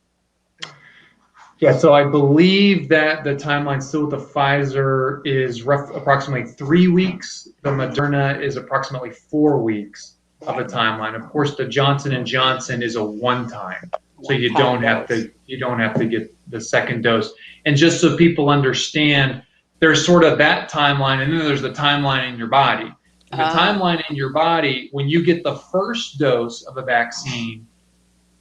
Yeah, so I believe that the timeline still with the Pfizer is approximately 3 weeks. The Moderna is approximately 4 weeks of a timeline. Of course, the Johnson & Johnson is a one-time. So you don't have to get the second dose. And just so people understand, there's sort of that timeline, and then there's the timeline in your body. The timeline in your body, when you get the first dose of a vaccine,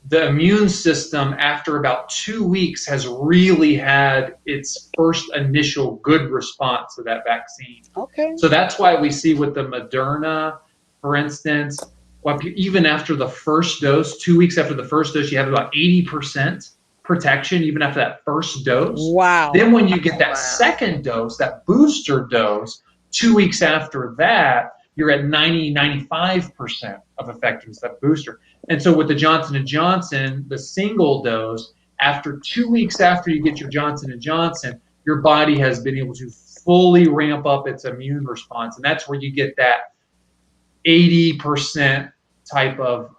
the immune system after about 2 weeks has really had its first initial good response to that vaccine. Okay. So that's why we see with the Moderna, for instance, even after the first dose, 2 weeks after the first dose, you have about 80% protection, even after that first dose. Wow. Then when you get that second dose, that booster dose, 2 weeks after that, you're at 95% of effectiveness, that booster. And so with the Johnson & Johnson, the single dose, after 2 weeks after you get your Johnson & Johnson, your body has been able to fully ramp up its immune response. And that's where you get that 80% type of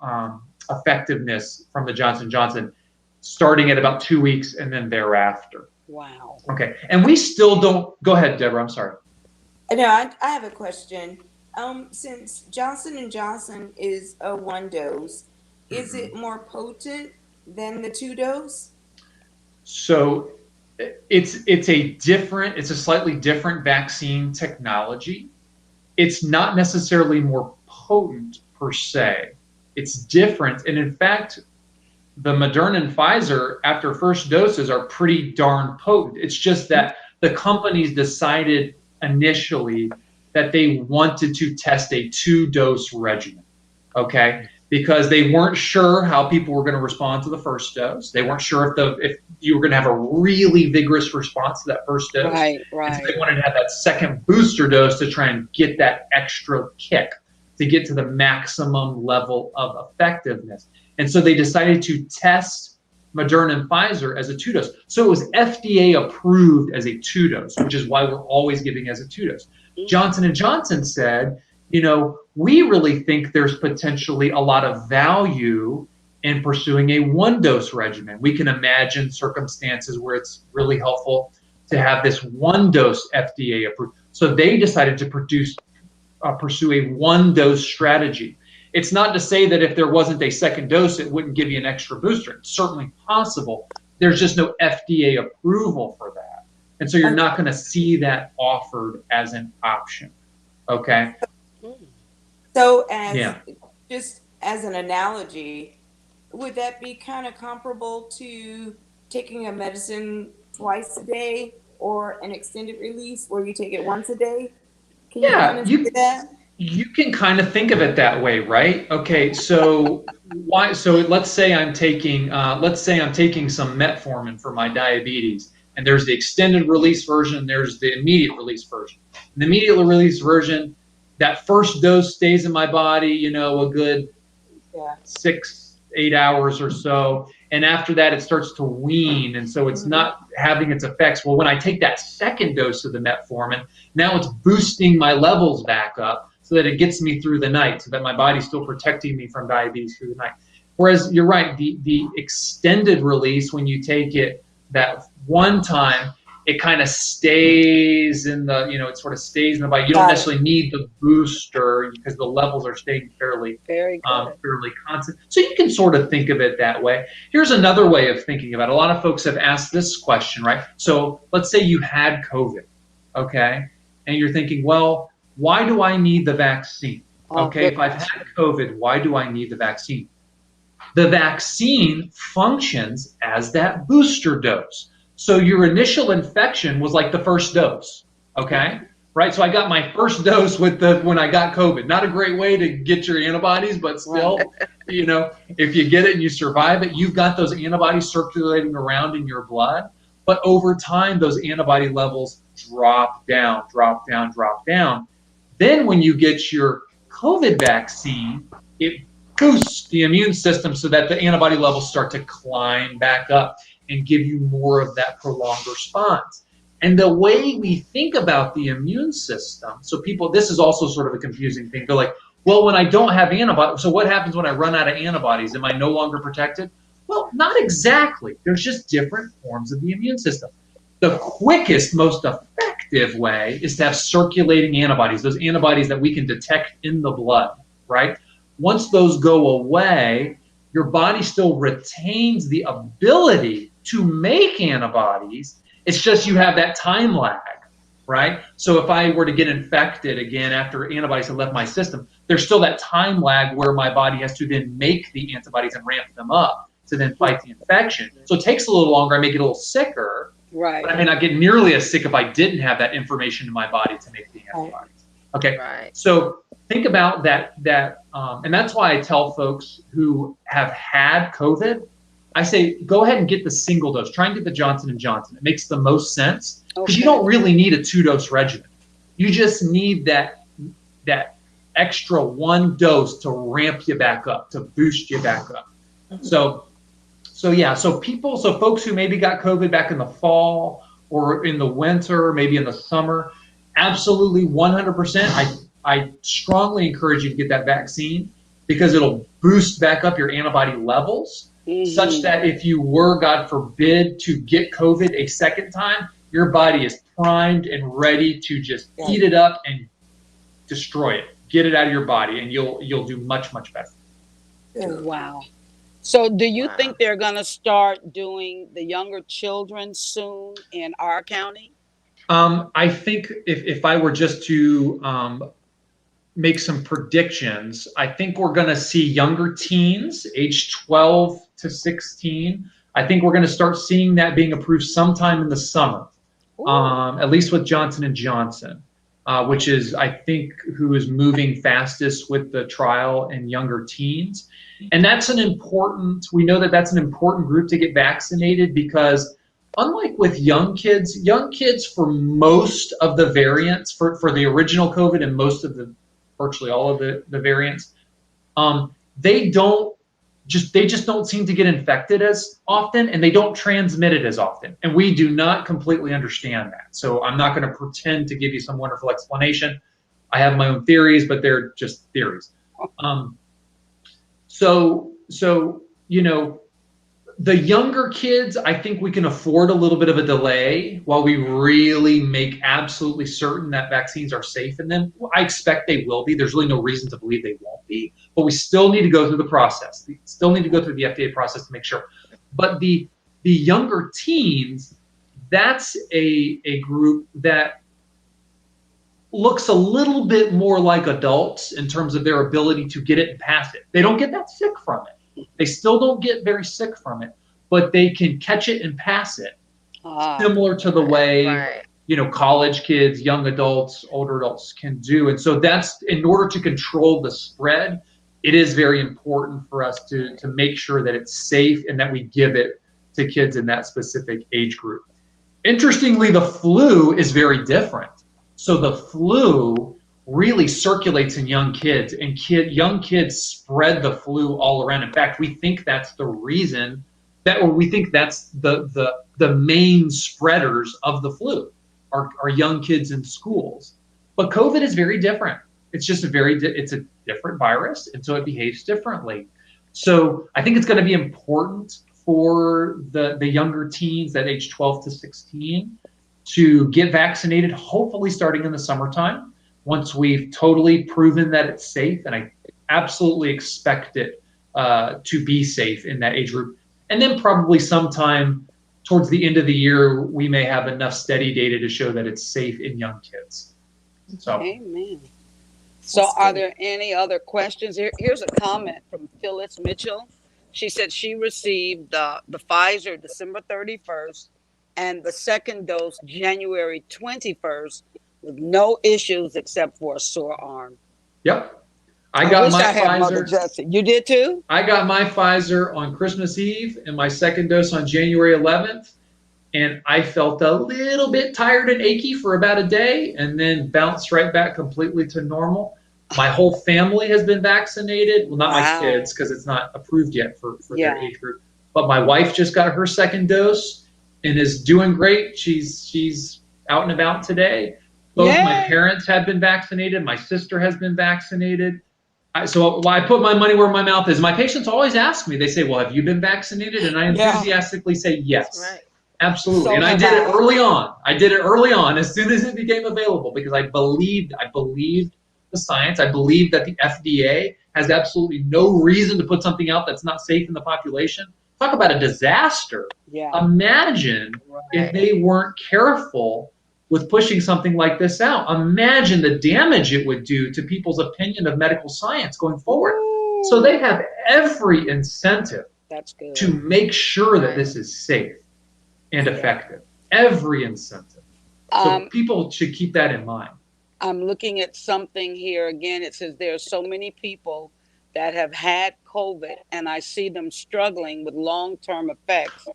effectiveness from the Johnson & Johnson, starting at about 2 weeks and then thereafter. Wow. Okay. And we still don't, go ahead, Deborah, I'm sorry. No, I have a question. Since Johnson & Johnson is a one dose, is it more potent than the 2 dose? So it's a slightly different vaccine technology. It's not necessarily more potent per se. It's different. And in fact, the Moderna and Pfizer after first doses are pretty darn potent. It's just that the companies decided initially that they wanted to test a 2-dose regimen, okay? Because they weren't sure how people were going to respond to the first dose. They weren't sure if you were going to have a really vigorous response to that first dose. Right. And so they wanted to have that second booster dose to try and get that extra kick, to get to the maximum level of effectiveness. And so they decided to test Moderna and Pfizer as a 2-dose. So it was FDA approved as a 2-dose, which is why we're always giving as a 2-dose. Johnson & Johnson said, we really think there's potentially a lot of value in pursuing a 1-dose regimen. We can imagine circumstances where it's really helpful to have this 1-dose FDA approved. So they decided to pursue a 1-dose strategy. It's not to say that if there wasn't a second dose, it wouldn't give you an extra booster. It's certainly possible. There's just no FDA approval for that. And so you're not going to see that offered as an option. Okay? So just as an analogy, would that be kind of comparable to taking a medicine twice a day or an extended release where you take it once a day? Can you kind of do that? You can kind of think of it that way, right? Okay, so let's say I'm taking some metformin for my diabetes, And there's the extended release version, and there's the immediate release version. In the immediate release version, that first dose stays in my body, a good 6-8 hours or so. And after that, it starts to wean. And so it's not having its effects. Well, when I take that second dose of the metformin, now it's boosting my levels back up so that it gets me through the night, so that my body's still protecting me from diabetes through the night. Whereas you're right, the extended release, when you take it that one time, it kind of stays in the, it sort of stays in the body. You don't necessarily need the booster because the levels are staying fairly constant. So you can sort of think of it that way. Here's another way of thinking about it. A lot of folks have asked this question, right? So let's say you had COVID, okay? And you're thinking, well, why do I need the vaccine? Okay, if I've had COVID, why do I need the vaccine? The vaccine functions as that booster dose. So your initial infection was like the first dose, okay? Right, so I got my first dose when I got COVID. Not a great way to get your antibodies, but still, if you get it and you survive it, you've got those antibodies circulating around in your blood. But over time, those antibody levels drop down. Then when you get your COVID vaccine, it boosts the immune system so that the antibody levels start to climb back up and give you more of that prolonged response. And the way we think about the immune system, so people, this is also sort of a confusing thing. They're like, well, when I don't have antibodies, so what happens when I run out of antibodies? Am I no longer protected? Well, not exactly. There's just different forms of the immune system. The quickest, most effective way is to have circulating antibodies, those antibodies that we can detect in the blood, right? Once those go away, your body still retains the ability to make antibodies. It's just you have that time lag, right? So if I were to get infected again after antibodies have left my system, there's still that time lag where my body has to then make the antibodies and ramp them up to then fight the infection. So it takes a little longer. I may get a little sicker, right? But I may not get nearly as sick if I didn't have that information in my body to make the antibodies. Okay, Right. So think about that, and that's why I tell folks who have had COVID, I say, go ahead and get the single dose. Try and get the Johnson & Johnson. It makes the most sense because you don't really need a 2-dose regimen. You just need that extra 1 dose to ramp you back up, to boost you back up. So folks who maybe got COVID back in the fall or in the winter, maybe in the summer, absolutely 100%. I strongly encourage you to get that vaccine because it'll boost back up your antibody levels such that if you were, God forbid, to get COVID a second time, your body is primed and ready to just eat it up and destroy it. Get it out of your body, and you'll do much, much better. Wow. So do you think they're going to start doing the younger children soon in our county? I think if I were just to make some predictions, I think we're going to see younger teens, age 12 to 16. I think we're going to start seeing that being approved sometime in the summer, at least with Johnson & Johnson, which is, I think, who is moving fastest with the trial in younger teens. And we know that that's an important group to get vaccinated because unlike with young kids for most of the variants, for the original COVID and most of virtually all of the variants, they just don't seem to get infected as often, and they don't transmit it as often. And we do not completely understand that. So I'm not going to pretend to give you some wonderful explanation. I have my own theories, but they're just theories. So the younger kids, I think we can afford a little bit of a delay while we really make absolutely certain that vaccines are safe in them. I expect they will be. There's really no reason to believe they won't be. But we still need to go through the process. We still need to go through the FDA process to make sure. But the younger teens, that's a group that looks a little bit more like adults in terms of their ability to get it and pass it. They don't get that sick from it. They still don't get very sick from it, but they can catch it and pass it, similar to the way college kids, young adults, older adults can do. And so that's, in order to control the spread, it is very important for us to make sure that it's safe and that we give it to kids in that specific age group. Interestingly, the flu is very different. So the flu really circulates in young kids, and young kids spread the flu all around. In fact, we think that's the reason or we think that's the main spreaders of the flu are young kids in schools. But COVID is very different. It's just it's a different virus, and so it behaves differently. So I think it's going to be important for the younger teens, that age 12 to 16, to get vaccinated, hopefully starting in the summertime, once we've totally proven that it's safe. And I absolutely expect it to be safe in that age group. And then probably sometime towards the end of the year, we may have enough steady data to show that it's safe in young kids. So, amen. So are there any other questions? Here's a comment from Phyllis Mitchell. She said she received the Pfizer December 31st and the second dose January 21st with no issues except for a sore arm. Yep. I got my Pfizer. You did too? I got my Pfizer on Christmas Eve and my second dose on January 11th. And I felt a little bit tired and achy for about a day and then bounced right back completely to normal. My whole family has been vaccinated. Well, not my kids, because it's not approved yet for their age group. But my wife just got her second dose and is doing great. She's out and about today. Both my parents have been vaccinated. My sister has been vaccinated. So I put my money where my mouth is. My patients always ask me, they say, well, have you been vaccinated? And I enthusiastically say yes. That's right. Absolutely. So, and I did it early on. I did it early on as soon as it became available because I believed the science. I believe that the FDA has absolutely no reason to put something out that's not safe in the population. Talk about a disaster. Yeah. Imagine if they weren't careful with pushing something like this out. Imagine the damage it would do to people's opinion of medical science going forward. Ooh. So they have every incentive to make sure that this is safe and effective. Every incentive. So people should keep that in mind. I'm looking at something here again. It says there are so many people that have had COVID and I see them struggling with long-term effects.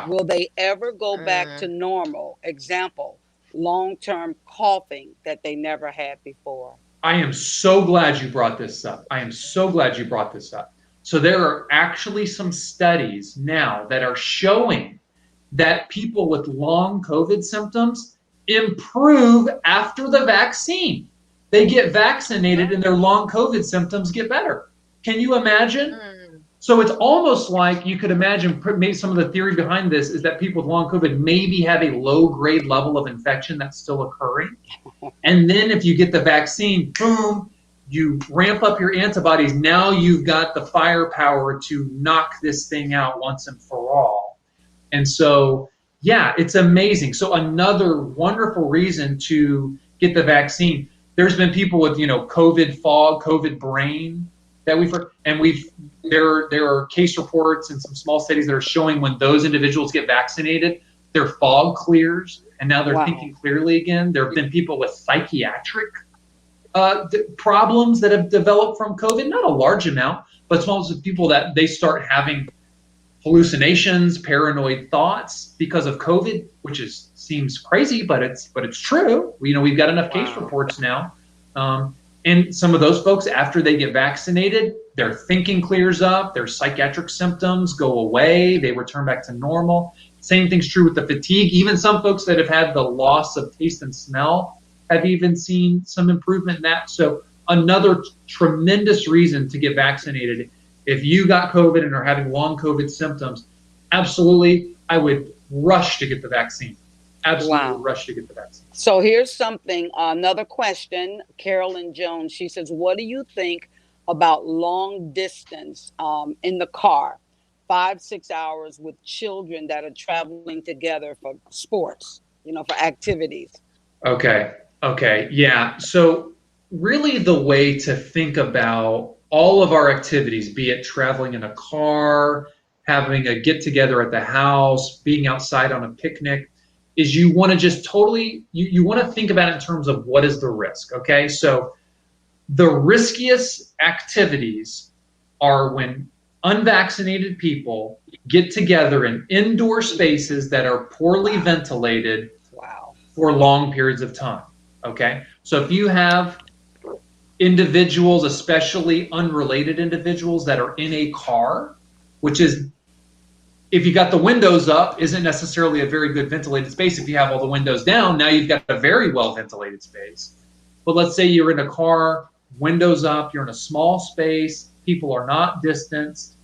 Will they ever go back to normal? Example, long-term coughing that they never had before. I am so glad you brought this up. So there are actually some studies now that are showing that people with long COVID symptoms improve after the vaccine. They get vaccinated and their long COVID symptoms get better. Can you imagine? So it's almost like you could imagine, maybe some of the theory behind this is that people with long COVID maybe have a low grade level of infection that's still occurring. And then if you get the vaccine, boom, you ramp up your antibodies. Now you've got the firepower to knock this thing out once and for all. And so, yeah, it's amazing. So another wonderful reason to get the vaccine. There's been people with, COVID fog, COVID brain that there are case reports and some small studies that are showing when those individuals get vaccinated, their fog clears and now they're thinking clearly again. There have been people with psychiatric problems that have developed from COVID, not a large amount, but small people that they start having hallucinations, paranoid thoughts because of COVID, which seems crazy, but it's true. We've got enough case reports now. And some of those folks, after they get vaccinated, their thinking clears up, their psychiatric symptoms go away, they return back to normal. Same thing's true with the fatigue. Even some folks that have had the loss of taste and smell have even seen some improvement in that. So another tremendous reason to get vaccinated. If you got COVID and are having long COVID symptoms, absolutely, I would rush to get the vaccine. Absolutely rush to get the vaccine. So here's something, another question. Carolyn Jones, she says, what do you think about long distance in the car, 5-6 hours with children that are traveling together for sports, for activities? Okay. Yeah. So really the way to think about all of our activities, be it traveling in a car, having a get together at the house, being outside on a picnic, is you want to just you want to think about it in terms of what is the risk, okay? So the riskiest activities are when unvaccinated people get together in indoor spaces that are poorly ventilated for long periods of time. Okay? So if you have individuals, especially unrelated individuals that are in a car, which is, if you got the windows up, isn't necessarily a very good ventilated space. If you have all the windows down, now you've got a very well ventilated space. But let's say you're in a car, windows up, you're in a small space, people are not distanced.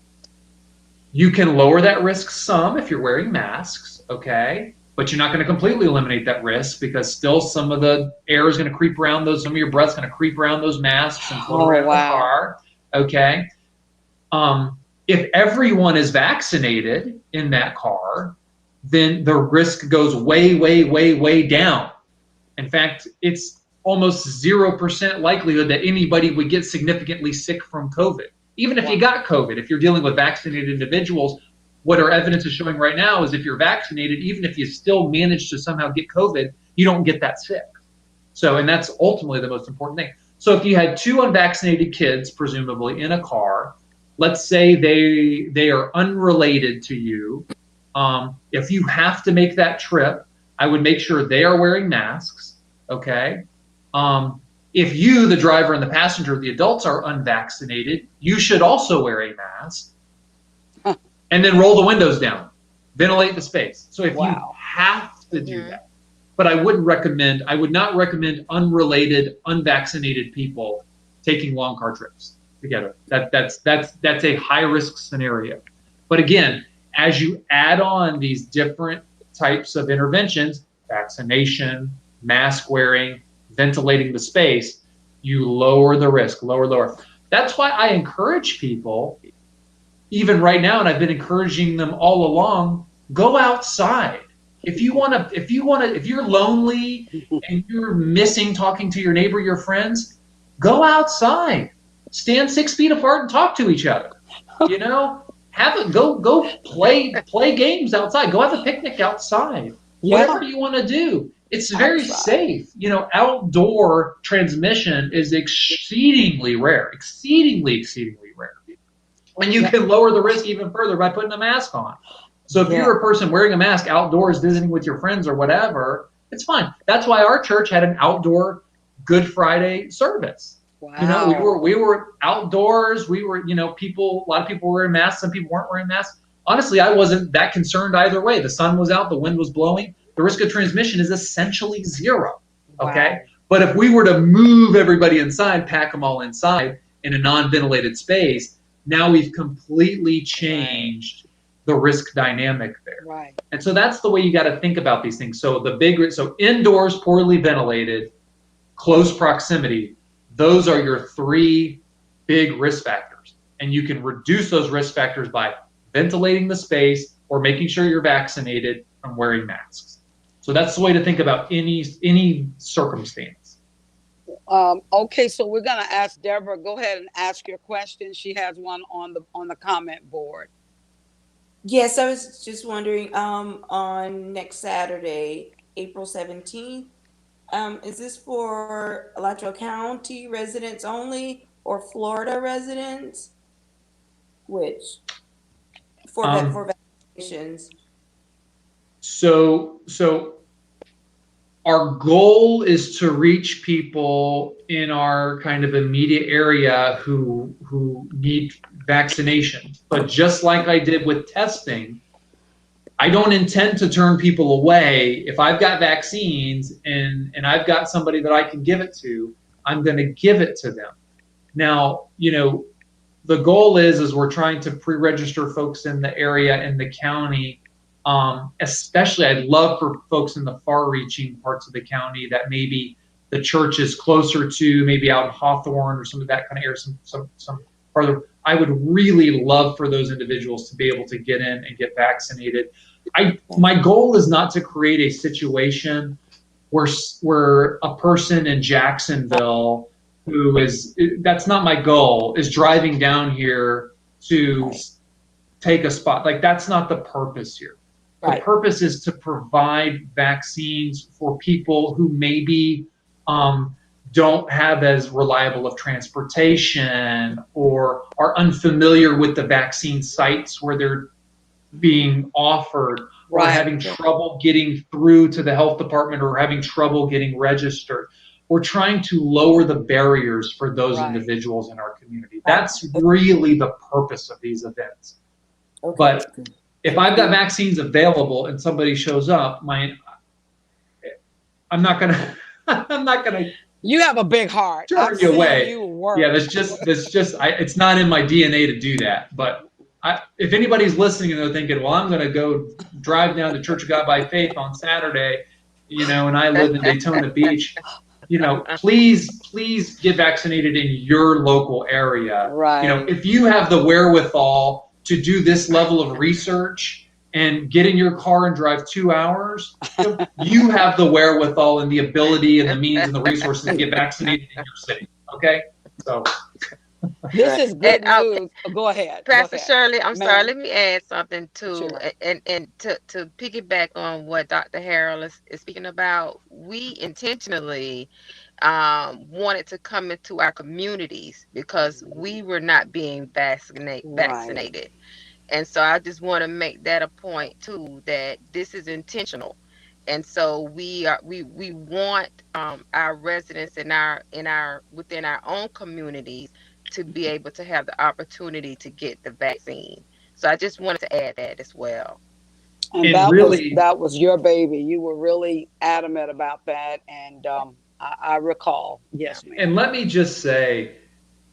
You can lower that risk some if you're wearing masks, okay? But you're not going to completely eliminate that risk, because still some of the air is going to creep around those, some of your breath's going to creep around those masks and float around the car, okay? If everyone is vaccinated in that car, then the risk goes way, way, way, way down. In fact, it's almost 0% likelihood that anybody would get significantly sick from COVID. Even if you got COVID, if you're dealing with vaccinated individuals, what our evidence is showing right now is if you're vaccinated, even if you still manage to somehow get COVID, you don't get that sick. So, and that's ultimately the most important thing. So if you had 2 unvaccinated kids, presumably in a car, let's say they are unrelated to you. If you have to make that trip, I would make sure they are wearing masks, okay? If you, the driver and the passenger, the adults, are unvaccinated, you should also wear a mask. And then roll the windows down, ventilate the space. So if you have to do that, but I would not recommend unrelated, unvaccinated people taking long car trips together. That's a high risk scenario. But again, as you add on these different types of interventions, vaccination, mask wearing, ventilating the space, you lower the risk, lower. That's why I encourage people, even right now, and I've been encouraging them all along, go outside. If you're lonely and you're missing talking to your neighbor, your friends, go outside. Stand 6 feet apart and talk to each other. You know, go play games outside. Go have a picnic outside. Whatever you want to do. It's very safe. You know, outdoor transmission is exceedingly rare. Exceedingly rare. And you can lower the risk even further by putting a mask on. So if you're a person wearing a mask outdoors, visiting with your friends or whatever, it's fine. That's why our church had an outdoor Good Friday service. Wow. You know, we were outdoors. We were, you know, a lot of people were wearing masks. Some people weren't wearing masks. Honestly, I wasn't that concerned either way. The sun was out, the wind was blowing. The risk of transmission is essentially 0. Okay. Wow. But if we were to move everybody inside, pack them all inside in a non-ventilated space, now we've completely changed the risk dynamic there. Right. And so that's the way you got to think about these things. So so indoors, poorly ventilated, close proximity, those are your 3 big risk factors. And you can reduce those risk factors by ventilating the space or making sure you're vaccinated and wearing masks. So that's the way to think about any circumstance. Okay, so we're gonna ask Deborah. Go ahead and ask your question. She has one on the comment board. Yes, I was just wondering, on next Saturday, April 17th, is this for Alachua County residents only or Florida residents? Which? For vaccinations. So our goal is to reach people in our kind of immediate area who need vaccination. But just like I did with testing, I don't intend to turn people away. If I've got vaccines and I've got somebody that I can give it to, I'm going to give it to them. Now, you know, the goal is we're trying to pre-register folks in the area, in the county. Especially, I'd love for folks in the far-reaching parts of the county that maybe the church is closer to, maybe out in Hawthorne or some of that kind of area, some farther. I would really love for those individuals to be able to get in and get vaccinated. My goal is not to create a situation where a person in Jacksonville that's not my goal, is driving down here to take a spot. Like, that's not the purpose here. The purpose is to provide vaccines for people who maybe don't have as reliable of transportation or are unfamiliar with the vaccine sites where they're being offered, or Right. having trouble getting through to the health department, or having trouble getting registered. We're trying to lower the barriers for those Right. individuals in our community. That's really the purpose of these events. But if I've got vaccines available and somebody shows up, I'm not gonna You have a big heart. turn you away. You work. Yeah, it's not in my DNA to do that. But if anybody's listening and they're thinking, well, I'm going to go drive down to Church of God by Faith on Saturday, and I live in Daytona Beach, please get vaccinated in your local area. Right. If you have the wherewithal to do this level of research and get in your car and drive 2 hours, you have the wherewithal and the ability and the means and the resources to get vaccinated in your city. Okay? So this is good news. Go ahead, Pastor Shirley. I'm sorry. Let me add something too, sure. and to piggyback on what Dr. Harrell is speaking about. We intentionally wanted to come into our communities because we were not being vaccinated. And so I just want to make that a point too, that this is intentional. And so we want our residents within our own communities to be able to have the opportunity to get the vaccine. So I just wanted to add that as well. And that was your baby. You were really adamant about that, and I recall. Yes, ma'am. And let me just say,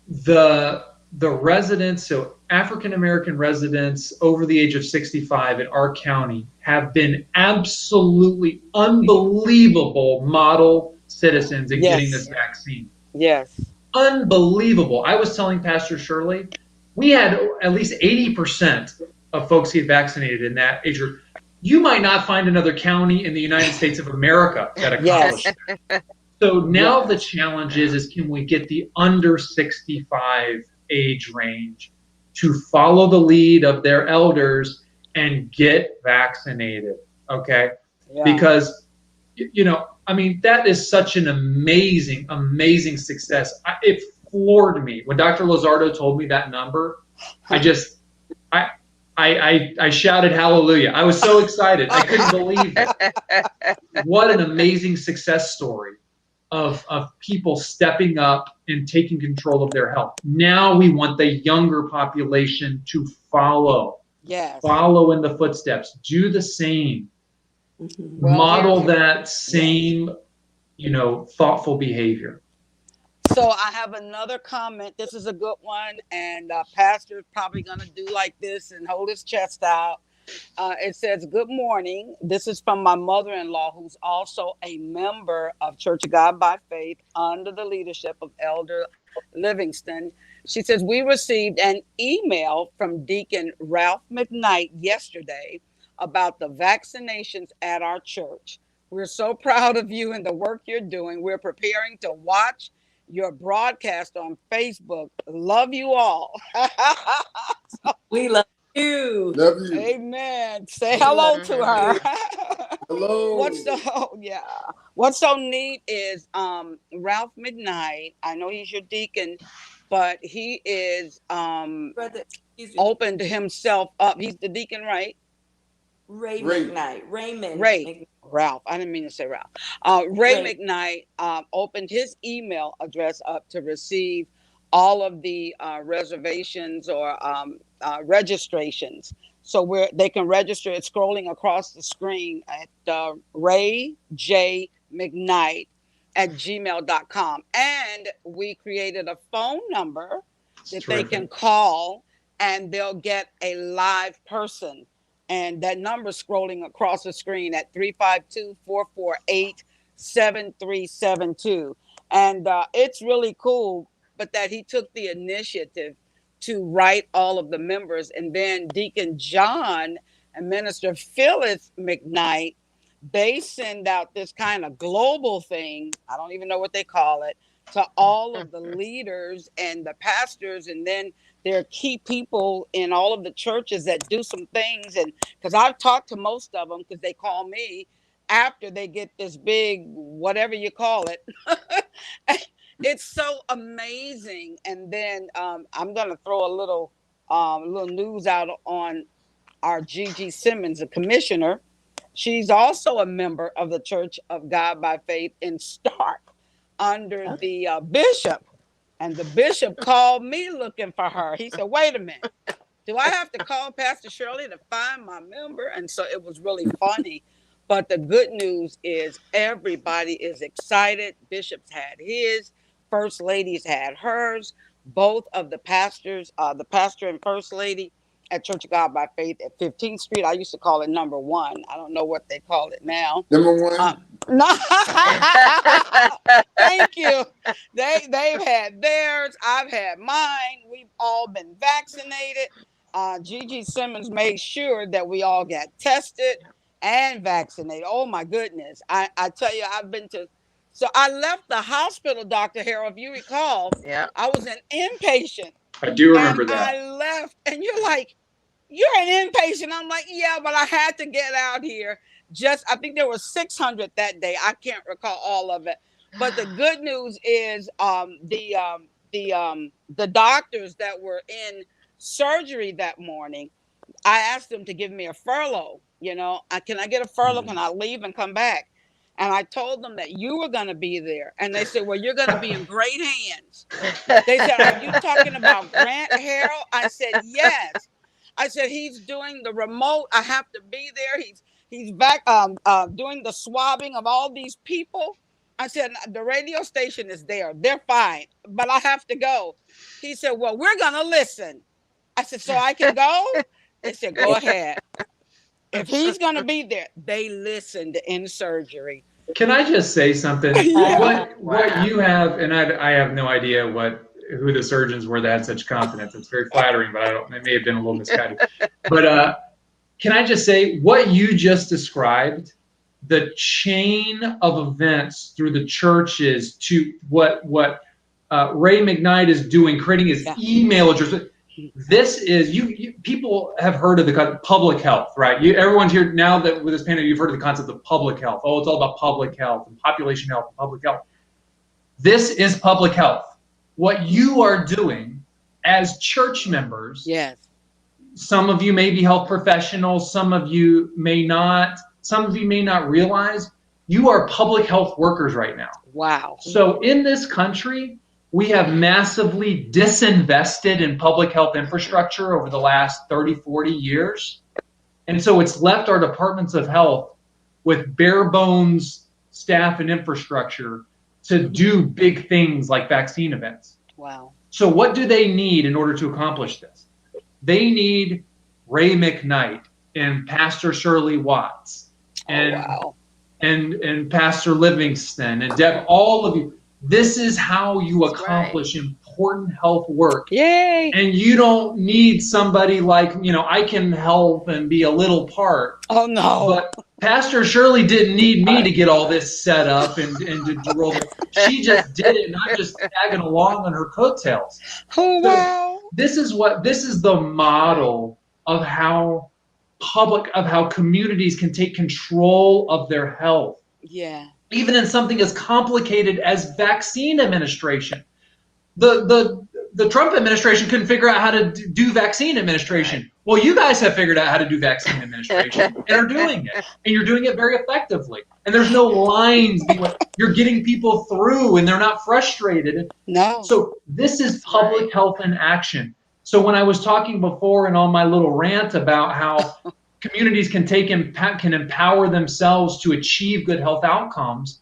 the residents, so African American residents over the age of 65 in our county, have been absolutely unbelievable model citizens in getting this vaccine. Yes. Unbelievable. I was telling Pastor Shirley, we had at least 80% of folks get vaccinated in that age group. You might not find another county in the United States of America that accomplished that. So now the challenge is can we get the under 65 age range to follow the lead of their elders and get vaccinated, okay? Yeah. Because, that is such an amazing, amazing success. It floored me. When Dr. Lozardo told me that number, I shouted hallelujah. I was so excited. I couldn't believe it. What an amazing success story of people stepping up and taking control of their health. Now we want the younger population to follow. Yes. Follow in the footsteps. Do the same. Model that same, thoughtful behavior. So I have another comment. This is a good one, and Pastor's probably going to do like this and hold his chest out. It says, good morning. This is from my mother-in-law, who's also a member of Church of God by Faith under the leadership of Elder Livingston. She says, we received an email from Deacon Ralph McKnight yesterday about the vaccinations at our church. We're so proud of you and the work you're doing. We're preparing to watch your broadcast on Facebook. Love you all. We love you. Love you. Amen. Say hello to her. Hello. What's so neat is Ralph McKnight. I know he's your deacon, but he is opened himself up. He's the deacon, right? Ray McKnight. Ralph. I didn't mean to say Ralph. Ray McKnight opened his email address up to receive all of the reservations or registrations. So they can register. It's scrolling across the screen at rayjmcknight@gmail.com. And we created a phone number that they can call, and they'll get a live person. And that number scrolling across the screen at 352-448-7372. And it's really cool, but that he took the initiative to write all of the members. And then Deacon John and Minister Phyllis McKnight, they send out this kind of global thing. I don't even know what they call it, to all of the leaders and the pastors. And then there are key people in all of the churches that do some things. And because I've talked to most of them, because they call me after they get this big, whatever you call it, It's so amazing. And then I'm going to throw a little news out on our Gigi Simmons, the commissioner. She's also a member of the Church of God by Faith in Stark under the bishop. And the bishop called me looking for her. He said, wait a minute. Do I have to call Pastor Shirley to find my member? And so it was really funny. But the good news is everybody is excited. Bishop's had his, First Lady's had hers. Both of the pastors, the pastor and First Lady at Church of God by Faith at 15th Street. I used to call it number 1. I don't know what they call it now. Number 1? No. Thank you. They've had theirs. I've had mine. We've all been vaccinated. Gigi Simmons made sure that we all got tested and vaccinated. Oh my goodness. I tell you, so I left the hospital, Dr. Harrell, if you recall. Yeah. I was an inpatient. I do remember that. I left, and you're like, you're an inpatient. I'm like, yeah, but I had to get out here. I think there was 600 that day. I can't recall all of it. But the good news is the doctors that were in surgery that morning, I asked them to give me a furlough. Can I get a furlough? Can I leave and come back? And I told them that you were going to be there. And they said, well, you're going to be in great hands. They said, are you talking about Grant Harrell? I said, yes. I said, he's doing the remote. I have to be there. He's back doing the swabbing of all these people. I said, the radio station is there. They're fine. But I have to go. He said, well, we're going to listen. I said, so I can go? They said, go ahead. If he's going to be there, they listened in surgery. Can I just say something? Yeah. What you have, and I have no idea who the surgeons were that had such confidence. It's very flattering, but it may have been a little misguided. But can I just say what you just described, the chain of events through the churches to what Ray McKnight is doing, creating his email address. This is you people have heard of the public health, right? Everyone's here now that with this pandemic, you've heard of the concept of public health. Oh, it's all about public health and population health and public health. This is public health. What you are doing as church members, yes. Some of you may be health professionals, some of you may not realize you are public health workers right now. Wow. So in this country, we have massively disinvested in public health infrastructure over the last 30, 40 years. And so it's left our departments of health with bare bones staff and infrastructure to do big things like vaccine events. Wow. So what do they need in order to accomplish this? They need Ray McKnight and Pastor Shirley Watts and Pastor Livingston and Deb, all of you. This is how you accomplish important health work. Yay! And you don't need somebody like, I can help and be a little part. Oh, no. But Pastor Shirley didn't need me to get all this set up and to roll it. She just did it, and I'm just tagging along on her coattails. Oh, wow. So this is the model of how communities can take control of their health. Yeah. Even in something as complicated as vaccine administration. The Trump administration couldn't figure out how to do vaccine administration. Right. Well, you guys have figured out how to do vaccine administration and are doing it. And you're doing it very effectively. And there's no lines. You're getting people through and they're not frustrated. No. So this is public health in action. So when I was talking before and on my little rant about how communities can empower themselves to achieve good health outcomes,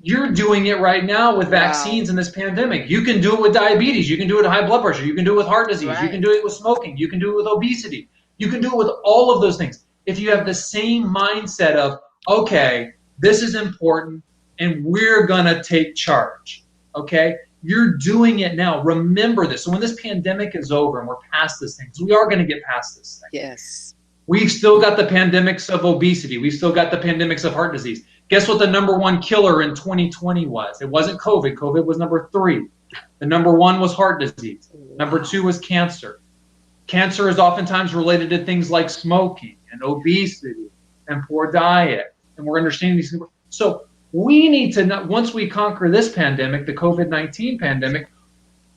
you're doing it right now with vaccines in this pandemic. You can do it with diabetes. You can do it with high blood pressure. You can do it with heart disease. Right. You can do it with smoking. You can do it with obesity. You can do it with all of those things. If you have the same mindset of, okay, this is important and we're going to take charge, okay? You're doing it now. Remember this. So when this pandemic is over and we're past this thing, because we are going to get past this thing. Yes. We've still got the pandemics of obesity. We've still got the pandemics of heart disease. Guess what the number one killer in 2020 was? It wasn't COVID. COVID was number 3. The number 1 was heart disease. Number 2 was cancer. Cancer is oftentimes related to things like smoking and obesity and poor diet. And we're understanding these things. So We need to know, once we conquer this pandemic, the COVID-19 pandemic,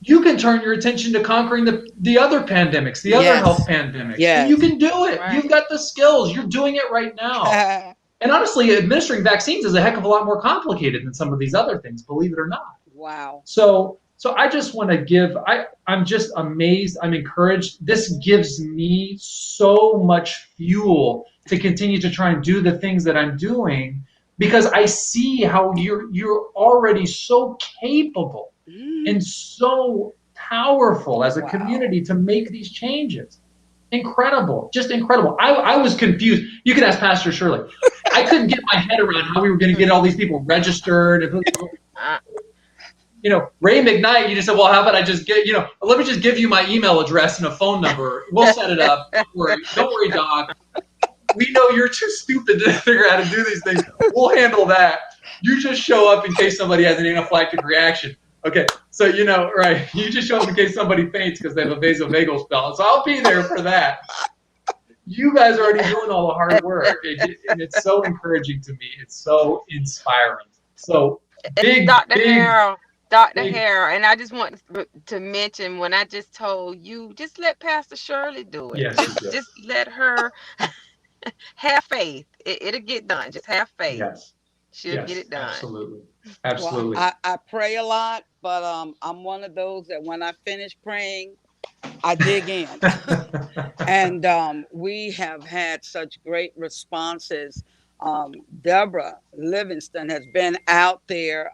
you can turn your attention to conquering the other pandemics, the other health pandemics, and you can do it. Right. You've got the skills. You're doing it right now. And honestly, administering vaccines is a heck of a lot more complicated than some of these other things, believe it or not. Wow. So I just want to give, I'm just amazed. I'm encouraged. This gives me so much fuel to continue to try and do the things that I'm doing, because I see how you're already so capable and so powerful as a community to make these changes. Incredible, just incredible. I was confused. You can ask Pastor Shirley. I couldn't get my head around how we were going to get all these people registered. You know, Ray McKnight, you just said, well, how about I just get, you know, let me just give you my email address and a phone number. We'll set it up. Don't worry, Doc. We know you're too stupid to figure out how to do these things. We'll handle that. You just show up in case somebody has an anaphylactic reaction. Okay, so you know, right? You just show up in case somebody faints because they have a vasovagal spell. So I'll be there for that. You guys are already doing all the hard work, and it's so encouraging to me. It's so inspiring. So big, Dr. Harrell, and I just want to mention, when I just told you, just let Pastor Shirley do it. Yes, just let her have faith. It'll get done. Just have faith. Yes. She'll get it done. Absolutely. Well, I pray a lot, but I'm one of those that when I finish praying, I dig in. And we have had such great responses. Deborah Livingston has been out there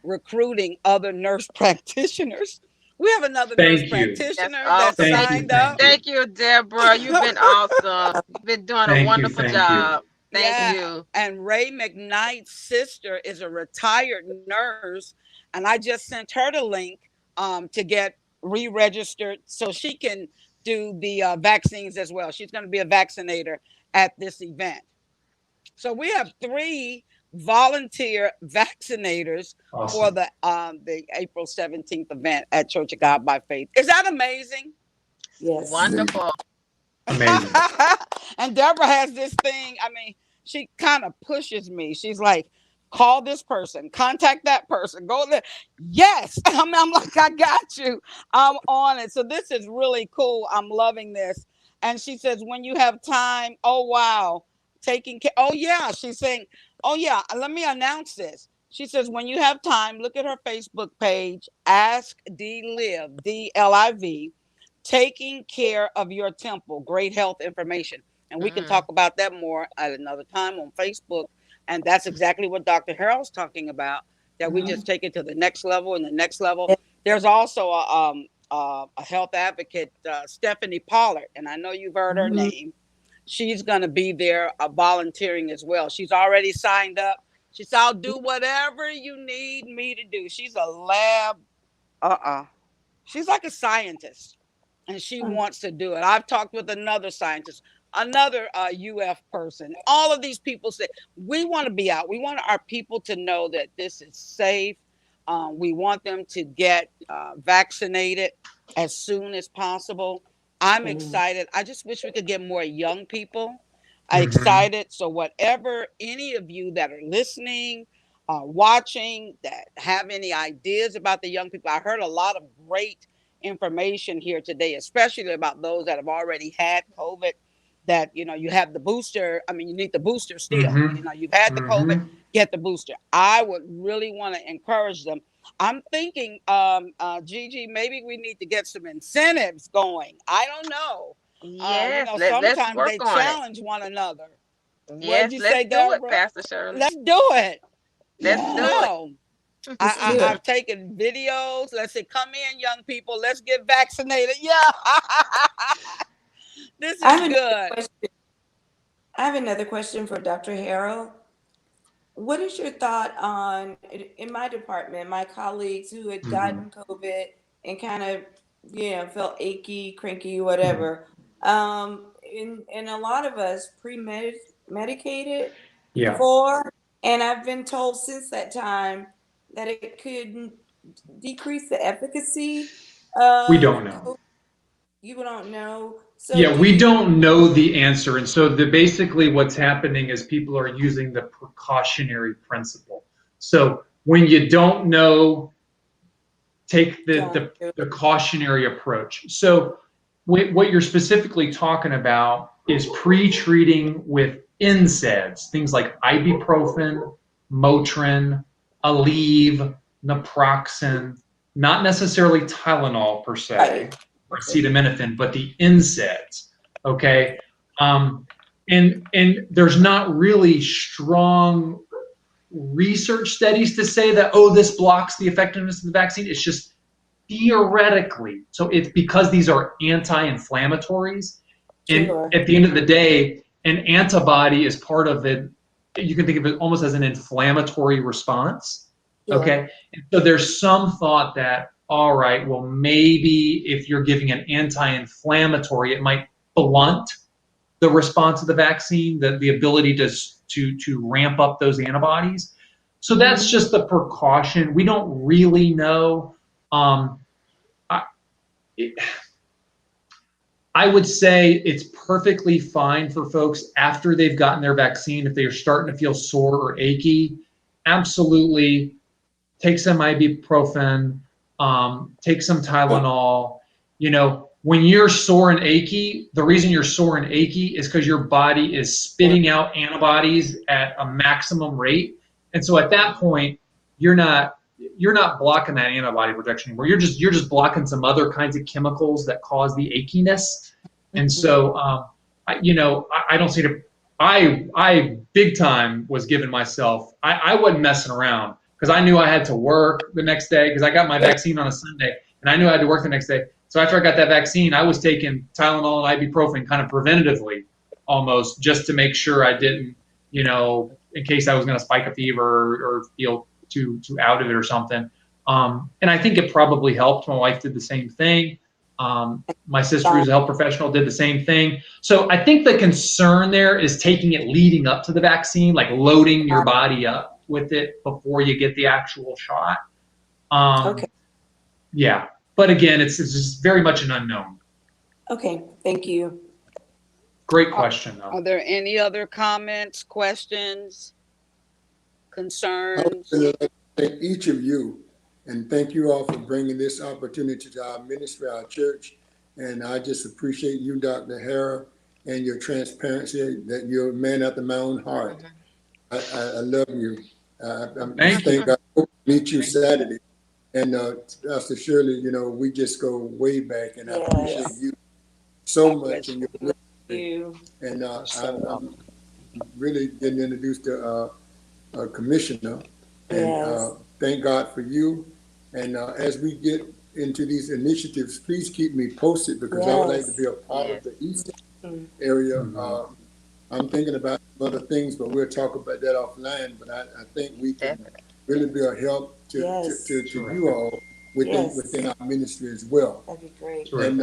recruiting other nurse practitioners. We have another nurse practitioner that signed up. Thank you, Deborah. You've been awesome. You've been doing a wonderful job. Thank you. And Ray McKnight's sister is a retired nurse, and I just sent her the link to get re-registered so she can do the vaccines as well. She's going to be a vaccinator at this event. So we have 3 volunteer vaccinators for the April 17th event at Church of God by Faith. Is that amazing? Yes. Wonderful. Amazing. And Deborah has this thing. I mean, she kind of pushes me. She's like, call this person, contact that person, go there. Yes. I'm like, I got you. I'm on it. So this is really cool. I'm loving this. And she says, when you have time, oh, wow, taking care. Oh, yeah. She's saying, oh, yeah, let me announce this. She says, when you have time, look at her Facebook page, Ask D Live, DLIV, taking care of your temple, great health information. And we can talk about that more at another time on Facebook. And that's exactly what Dr. Harrell's talking about, that we just take it to the next level and the next level. There's also a health advocate, Stephanie Pollard, and I know you've heard her name. She's going to be there volunteering as well. She's already signed up. She said, I'll do whatever you need me to do. She's a lab. She's like a scientist, and she wants to do it. I've talked with another scientist, another UF person. All of these people say, we want to be out. We want our people to know that this is safe. We want them to get vaccinated as soon as possible. I'm excited. I just wish we could get more young people excited. So whatever any of you that are listening, watching, that have any ideas about the young people, I heard a lot of great information here today, especially about those that have already had COVID, that, you know, you have the booster. I mean, you need the booster still. You know, you've had the COVID, get the booster. I would really want to encourage them. I'm thinking, Gigi, maybe we need to get some incentives going. I don't know. Yes, you know, sometimes let's they challenge one another. Yes, let's do it, Pastor Shirley. Let's do it. Let's do it. I've taken videos. Let's say, come in, young people. Let's get vaccinated. Yeah. This is good. I have another question for Dr. Harrell. What is your thought on, in my department, my colleagues who had gotten COVID and kind of, you know, felt achy, cranky, whatever, and a lot of us pre-medicated for, and I've been told since that time that it could decrease the efficacy of we don't know. You don't know. So Yeah, we don't know the answer. And so basically what's happening is people are using the precautionary principle. So when you don't know, take the cautionary approach. So what you're specifically talking about is pre-treating with NSAIDs, things like ibuprofen, Motrin, Aleve, naproxen, not necessarily Tylenol per se, Right. or acetaminophen, but the NSAIDs. Okay, and there's not really strong research studies to say that, oh, this blocks the effectiveness of the vaccine. It's just theoretically. So it's because these are anti-inflammatories. Sure. And at the end of the day, an antibody is part of it. You can think of it almost as an inflammatory response. Sure. Okay. And so there's some thought that, all right, well, maybe if you're giving an anti-inflammatory, it might blunt the response of the vaccine, the ability to ramp up those antibodies. So that's just the precaution. We don't really know. I would say it's perfectly fine for folks after they've gotten their vaccine, if they are starting to feel sore or achy, absolutely take some ibuprofen, take some Tylenol. You know, when you're sore and achy, the reason you're sore and achy is because your body is spitting out antibodies at a maximum rate. And so at that point, you're not blocking that antibody production anymore. You're just blocking some other kinds of chemicals that cause the achiness. And so, I don't see it. I big time was giving myself. I wasn't messing around because I knew I had to work the next day because I got my vaccine on a Sunday and I knew I had to work the next day. So after I got that vaccine, I was taking Tylenol and ibuprofen kind of preventatively, almost just to make sure I didn't, in case I was going to spike a fever or feel too out of it or something. And I think it probably helped. My wife did the same thing. My sister, who's a health professional, did the same thing. So I think the concern there is taking it leading up to the vaccine, like loading your body up with it before you get the actual shot. Okay. Yeah. But again, it's just very much an unknown. Okay. Thank you. Great question, though. Are there any other comments, questions, concerns? I would like to thank each of you, and thank you all for bringing this opportunity to our ministry, our church. And I just appreciate you, Dr. Harrell, and your transparency, that you're a man after my own heart. I love you. Thank you. God. I hope to meet you Saturday. And Pastor Shirley, we just go way back, and I appreciate you so much in your ministry. And I'm really getting introduced to a commissioner, and thank God for you. And as we get into these initiatives, please keep me posted because I would like to be a part of the Eastern area. I'm thinking about other things, but we'll talk about that offline. But I think we can really be a help to you all within our ministry as well. That'd be great. And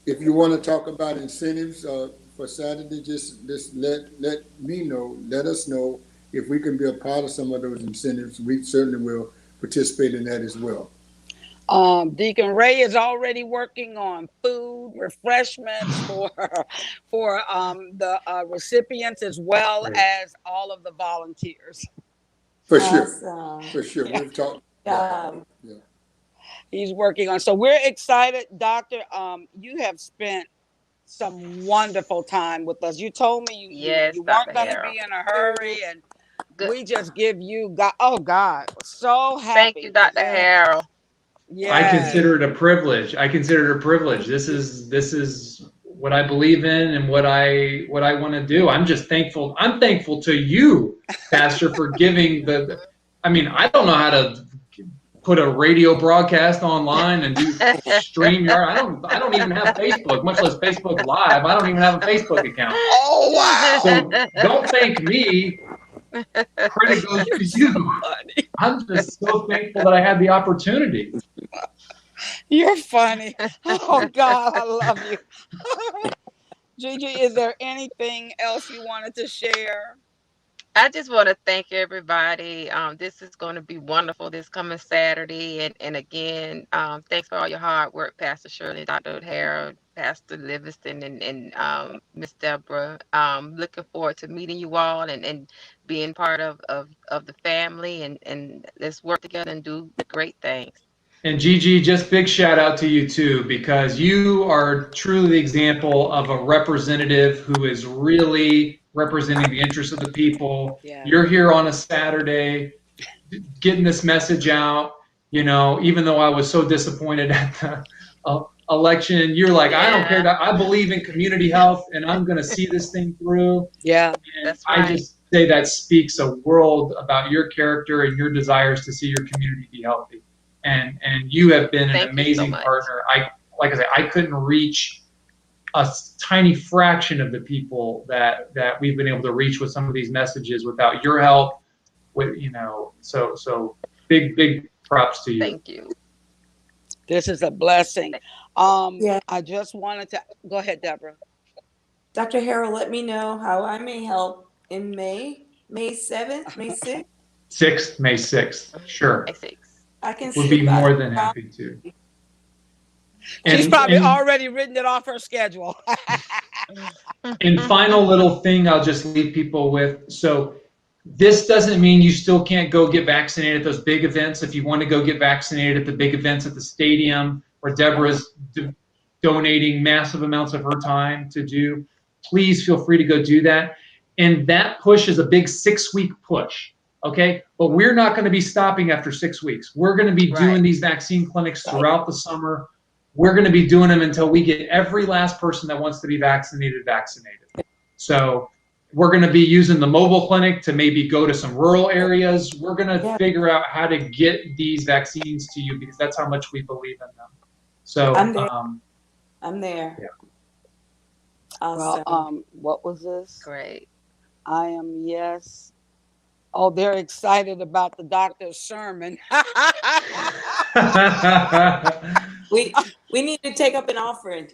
if you want to talk about incentives for Saturday, just let me know. Let us know if we can be a part of some of those incentives. We certainly will participate in that as well. Deacon Ray is already working on food, refreshments for the recipients as well as all of the volunteers. For sure. Yeah. We've talked. He's working on. So we're excited, Doctor. You have spent some wonderful time with us. You told me you weren't going to be in a hurry, and we just give you God. Oh God, so happy. Thank you, Dr. Harrell. Yeah, I consider it a privilege. This is what I believe in and what I want to do. I'm just thankful. I'm thankful to you, Pastor, for giving I don't know how to put a radio broadcast online and do StreamYard. I don't even have Facebook, much less Facebook Live. I don't even have a Facebook account. Oh wow! So don't thank me. Credit goes to you. I'm just so thankful that I had the opportunity. You're funny. Oh God, I love you. Gigi, is there anything else you wanted to share? I just want to thank everybody. This is going to be wonderful this coming Saturday. And again, thanks for all your hard work, Pastor Shirley, Dr. Harrell, Pastor Livingston, and Miss Deborah. Looking forward to meeting you all and being part of the family. And let's work together and do great things. And Gigi, just big shout out to you too, because you are truly the example of a representative who is really representing the interests of the people. Yeah. You're here on a Saturday, getting this message out. You know, even though I was so disappointed at the election, you're like, I don't care. I believe in community health, and I'm going to see this thing through. Yeah, And that's right. I just say that speaks a world about your character and your desires to see your community be healthy. And you have been an amazing partner. Like I said, I couldn't reach a tiny fraction of the people that we've been able to reach with some of these messages without your help. So big props to you. Thank you. This is a blessing. Yeah. I just wanted to go ahead, Deborah. Dr. Harrell, let me know how I may help in May 7th, May 6th. May 6th. Sure. May 6th. I can Would be more than happy to. She's probably already written it off her schedule. And final little thing I'll just leave people with. So this doesn't mean you still can't go get vaccinated at those big events. If you want to go get vaccinated at the big events at the stadium, where Deborah's donating massive amounts of her time to do, please feel free to go do that. And that push is a big 6-week push. Okay, but we're not going to be stopping after 6 weeks. We're going to be doing these vaccine clinics throughout the summer. We're going to be doing them until we get every last person that wants to be vaccinated. So we're going to be using the mobile clinic to maybe go to some rural areas. We're going to figure out how to get these vaccines to you, because that's how much we believe in them. So I'm there. Yeah. Awesome. Well, what was this? Great. I am, yes. Oh, they're excited about the doctor's sermon. We need to take up an offering.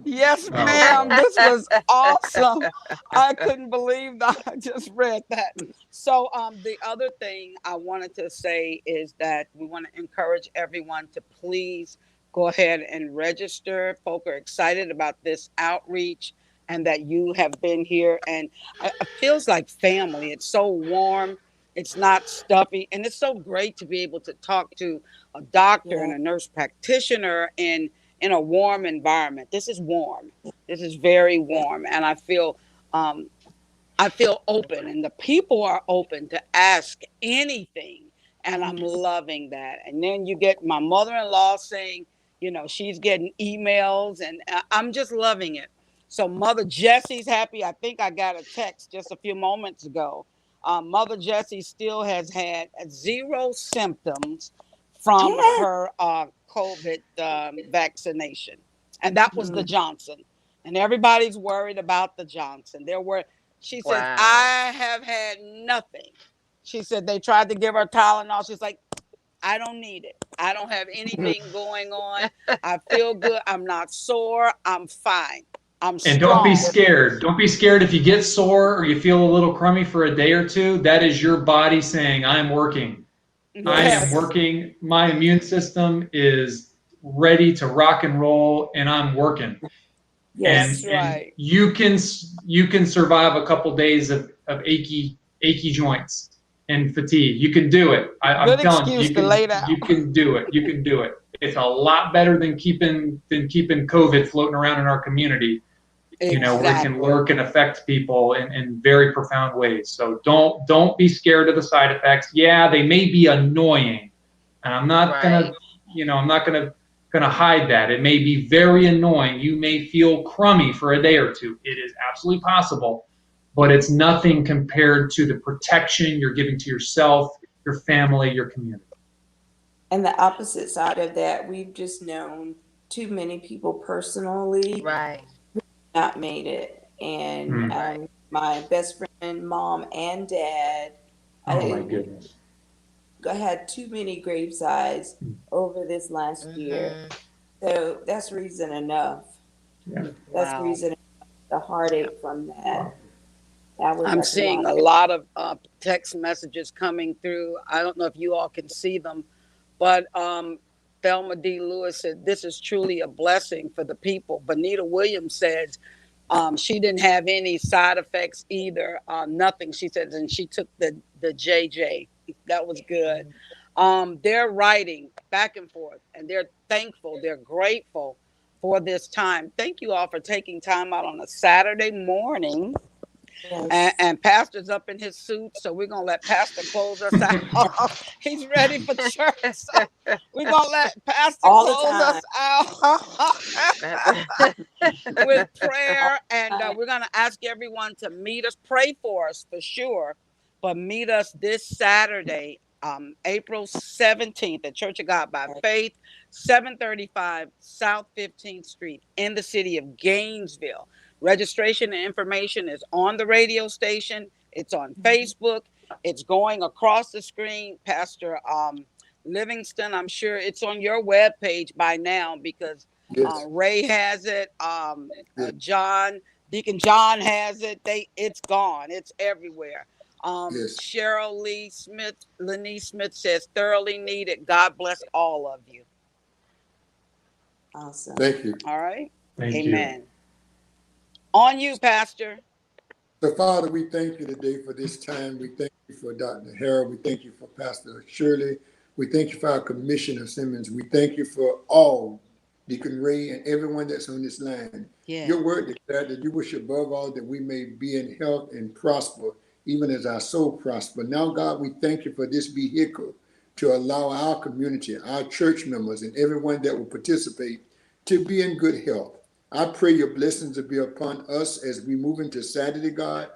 Yes, ma'am. This was awesome. I couldn't believe that. I just read that. So the other thing I wanted to say is that we want to encourage everyone to please go ahead and register. Folk are excited about this outreach and that you have been here. And it feels like family. It's so warm. It's not stuffy. And it's so great to be able to talk to a doctor and a nurse practitioner in a warm environment. This is warm. This is very warm. And I feel open, and the people are open to ask anything. And I'm loving that. And then you get my mother-in-law saying, she's getting emails, and I'm just loving it. So Mother Jessie's happy. I think I got a text just a few moments ago. Mother Jessie still has had 0 symptoms from her COVID vaccination. And that was the Johnson. And everybody's worried about the Johnson. She said, I have had nothing. She said they tried to give her Tylenol. She's like, I don't need it. I don't have anything going on. I feel good. I'm not sore. I'm fine. I'm strong. And don't be scared. Don't be scared if you get sore or you feel a little crummy for a day or two. That is your body saying, I'm working. Yes. I am working. My immune system is ready to rock and roll, and I'm working. Yes, and you can survive a couple days of achy joints and fatigue. You can do it. I'm telling you, you can do it. You can do it. It's a lot better than keeping COVID floating around in our community. Where it can lurk and affect people in very profound ways. So don't be scared of the side effects. Yeah, they may be annoying, and I'm not gonna hide that. It may be very annoying. You may feel crummy for a day or two. It is absolutely possible, but it's nothing compared to the protection you're giving to yourself, your family, your community. And the opposite side of that, we've just known too many people personally. Not made it, and my best friend, mom and dad, my goodness, had too many gravesides over this last year. So that's reason enough. That's reason enough, the heartache from that. I'm seeing a lot of text messages coming through. I don't know if you all can see them, but Thelma D. Lewis said, "This is truly a blessing for the people." Bonita Williams says she didn't have any side effects either, nothing. She said, and she took the JJ. That was good. They're writing back and forth, and they're thankful, they're grateful for this time. Thank you all for taking time out on a Saturday morning. And Pastor's up in his suit, so we're gonna let Pastor close us out. He's ready for church, so we're gonna let Pastor close us out with prayer, and we're gonna ask everyone to meet us, pray for us for sure, but meet us this Saturday, April 17th at Church of God by Faith, 735 South 15th Street in the city of Gainesville. Registration and information is on the radio station. It's on Facebook. It's going across the screen. Pastor Livingston, I'm sure it's on your webpage by now because Ray has it. John, Deacon John has it. It's gone. It's everywhere. Cheryl Lee Smith, Lenise Smith says, thoroughly needed. God bless all of you. Awesome. Thank you. All right. Thank Amen. you. On you, Pastor. So, Father, we thank you today for this time. We thank you for Dr. Harrell. We thank you for Pastor Shirley. We thank you for our Commissioner Simmons. We thank you for all, Deacon Ray and everyone that's on this line. Yeah. Your word declared that you wish above all that we may be in health and prosper, even as our soul prosper. Now, God, we thank you for this vehicle to allow our community, our church members, and everyone that will participate to be in good health. I pray your blessings will be upon us as we move into Saturday, God.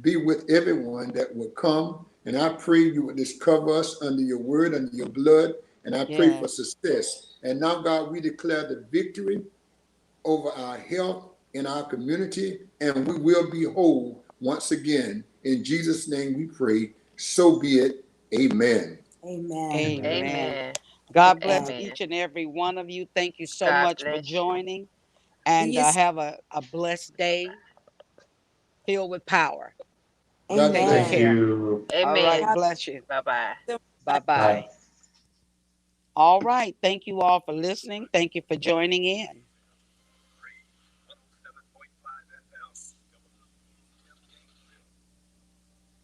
Be with everyone that will come. And I pray you would just cover us under your word, under your blood. And I pray for success. And now, God, we declare the victory over our health in our community. And we will be whole once again. In Jesus' name we pray. So be it. Amen. Amen. Amen. God bless Amen. each and every one of you. Thank you so God much for bless you. joining. And have a blessed day filled with power. God Take bless Thank care. you. All right. Amen. Bless you. Bye-bye. Bye-bye. Bye. All right. Thank you all for listening. Thank you for joining in.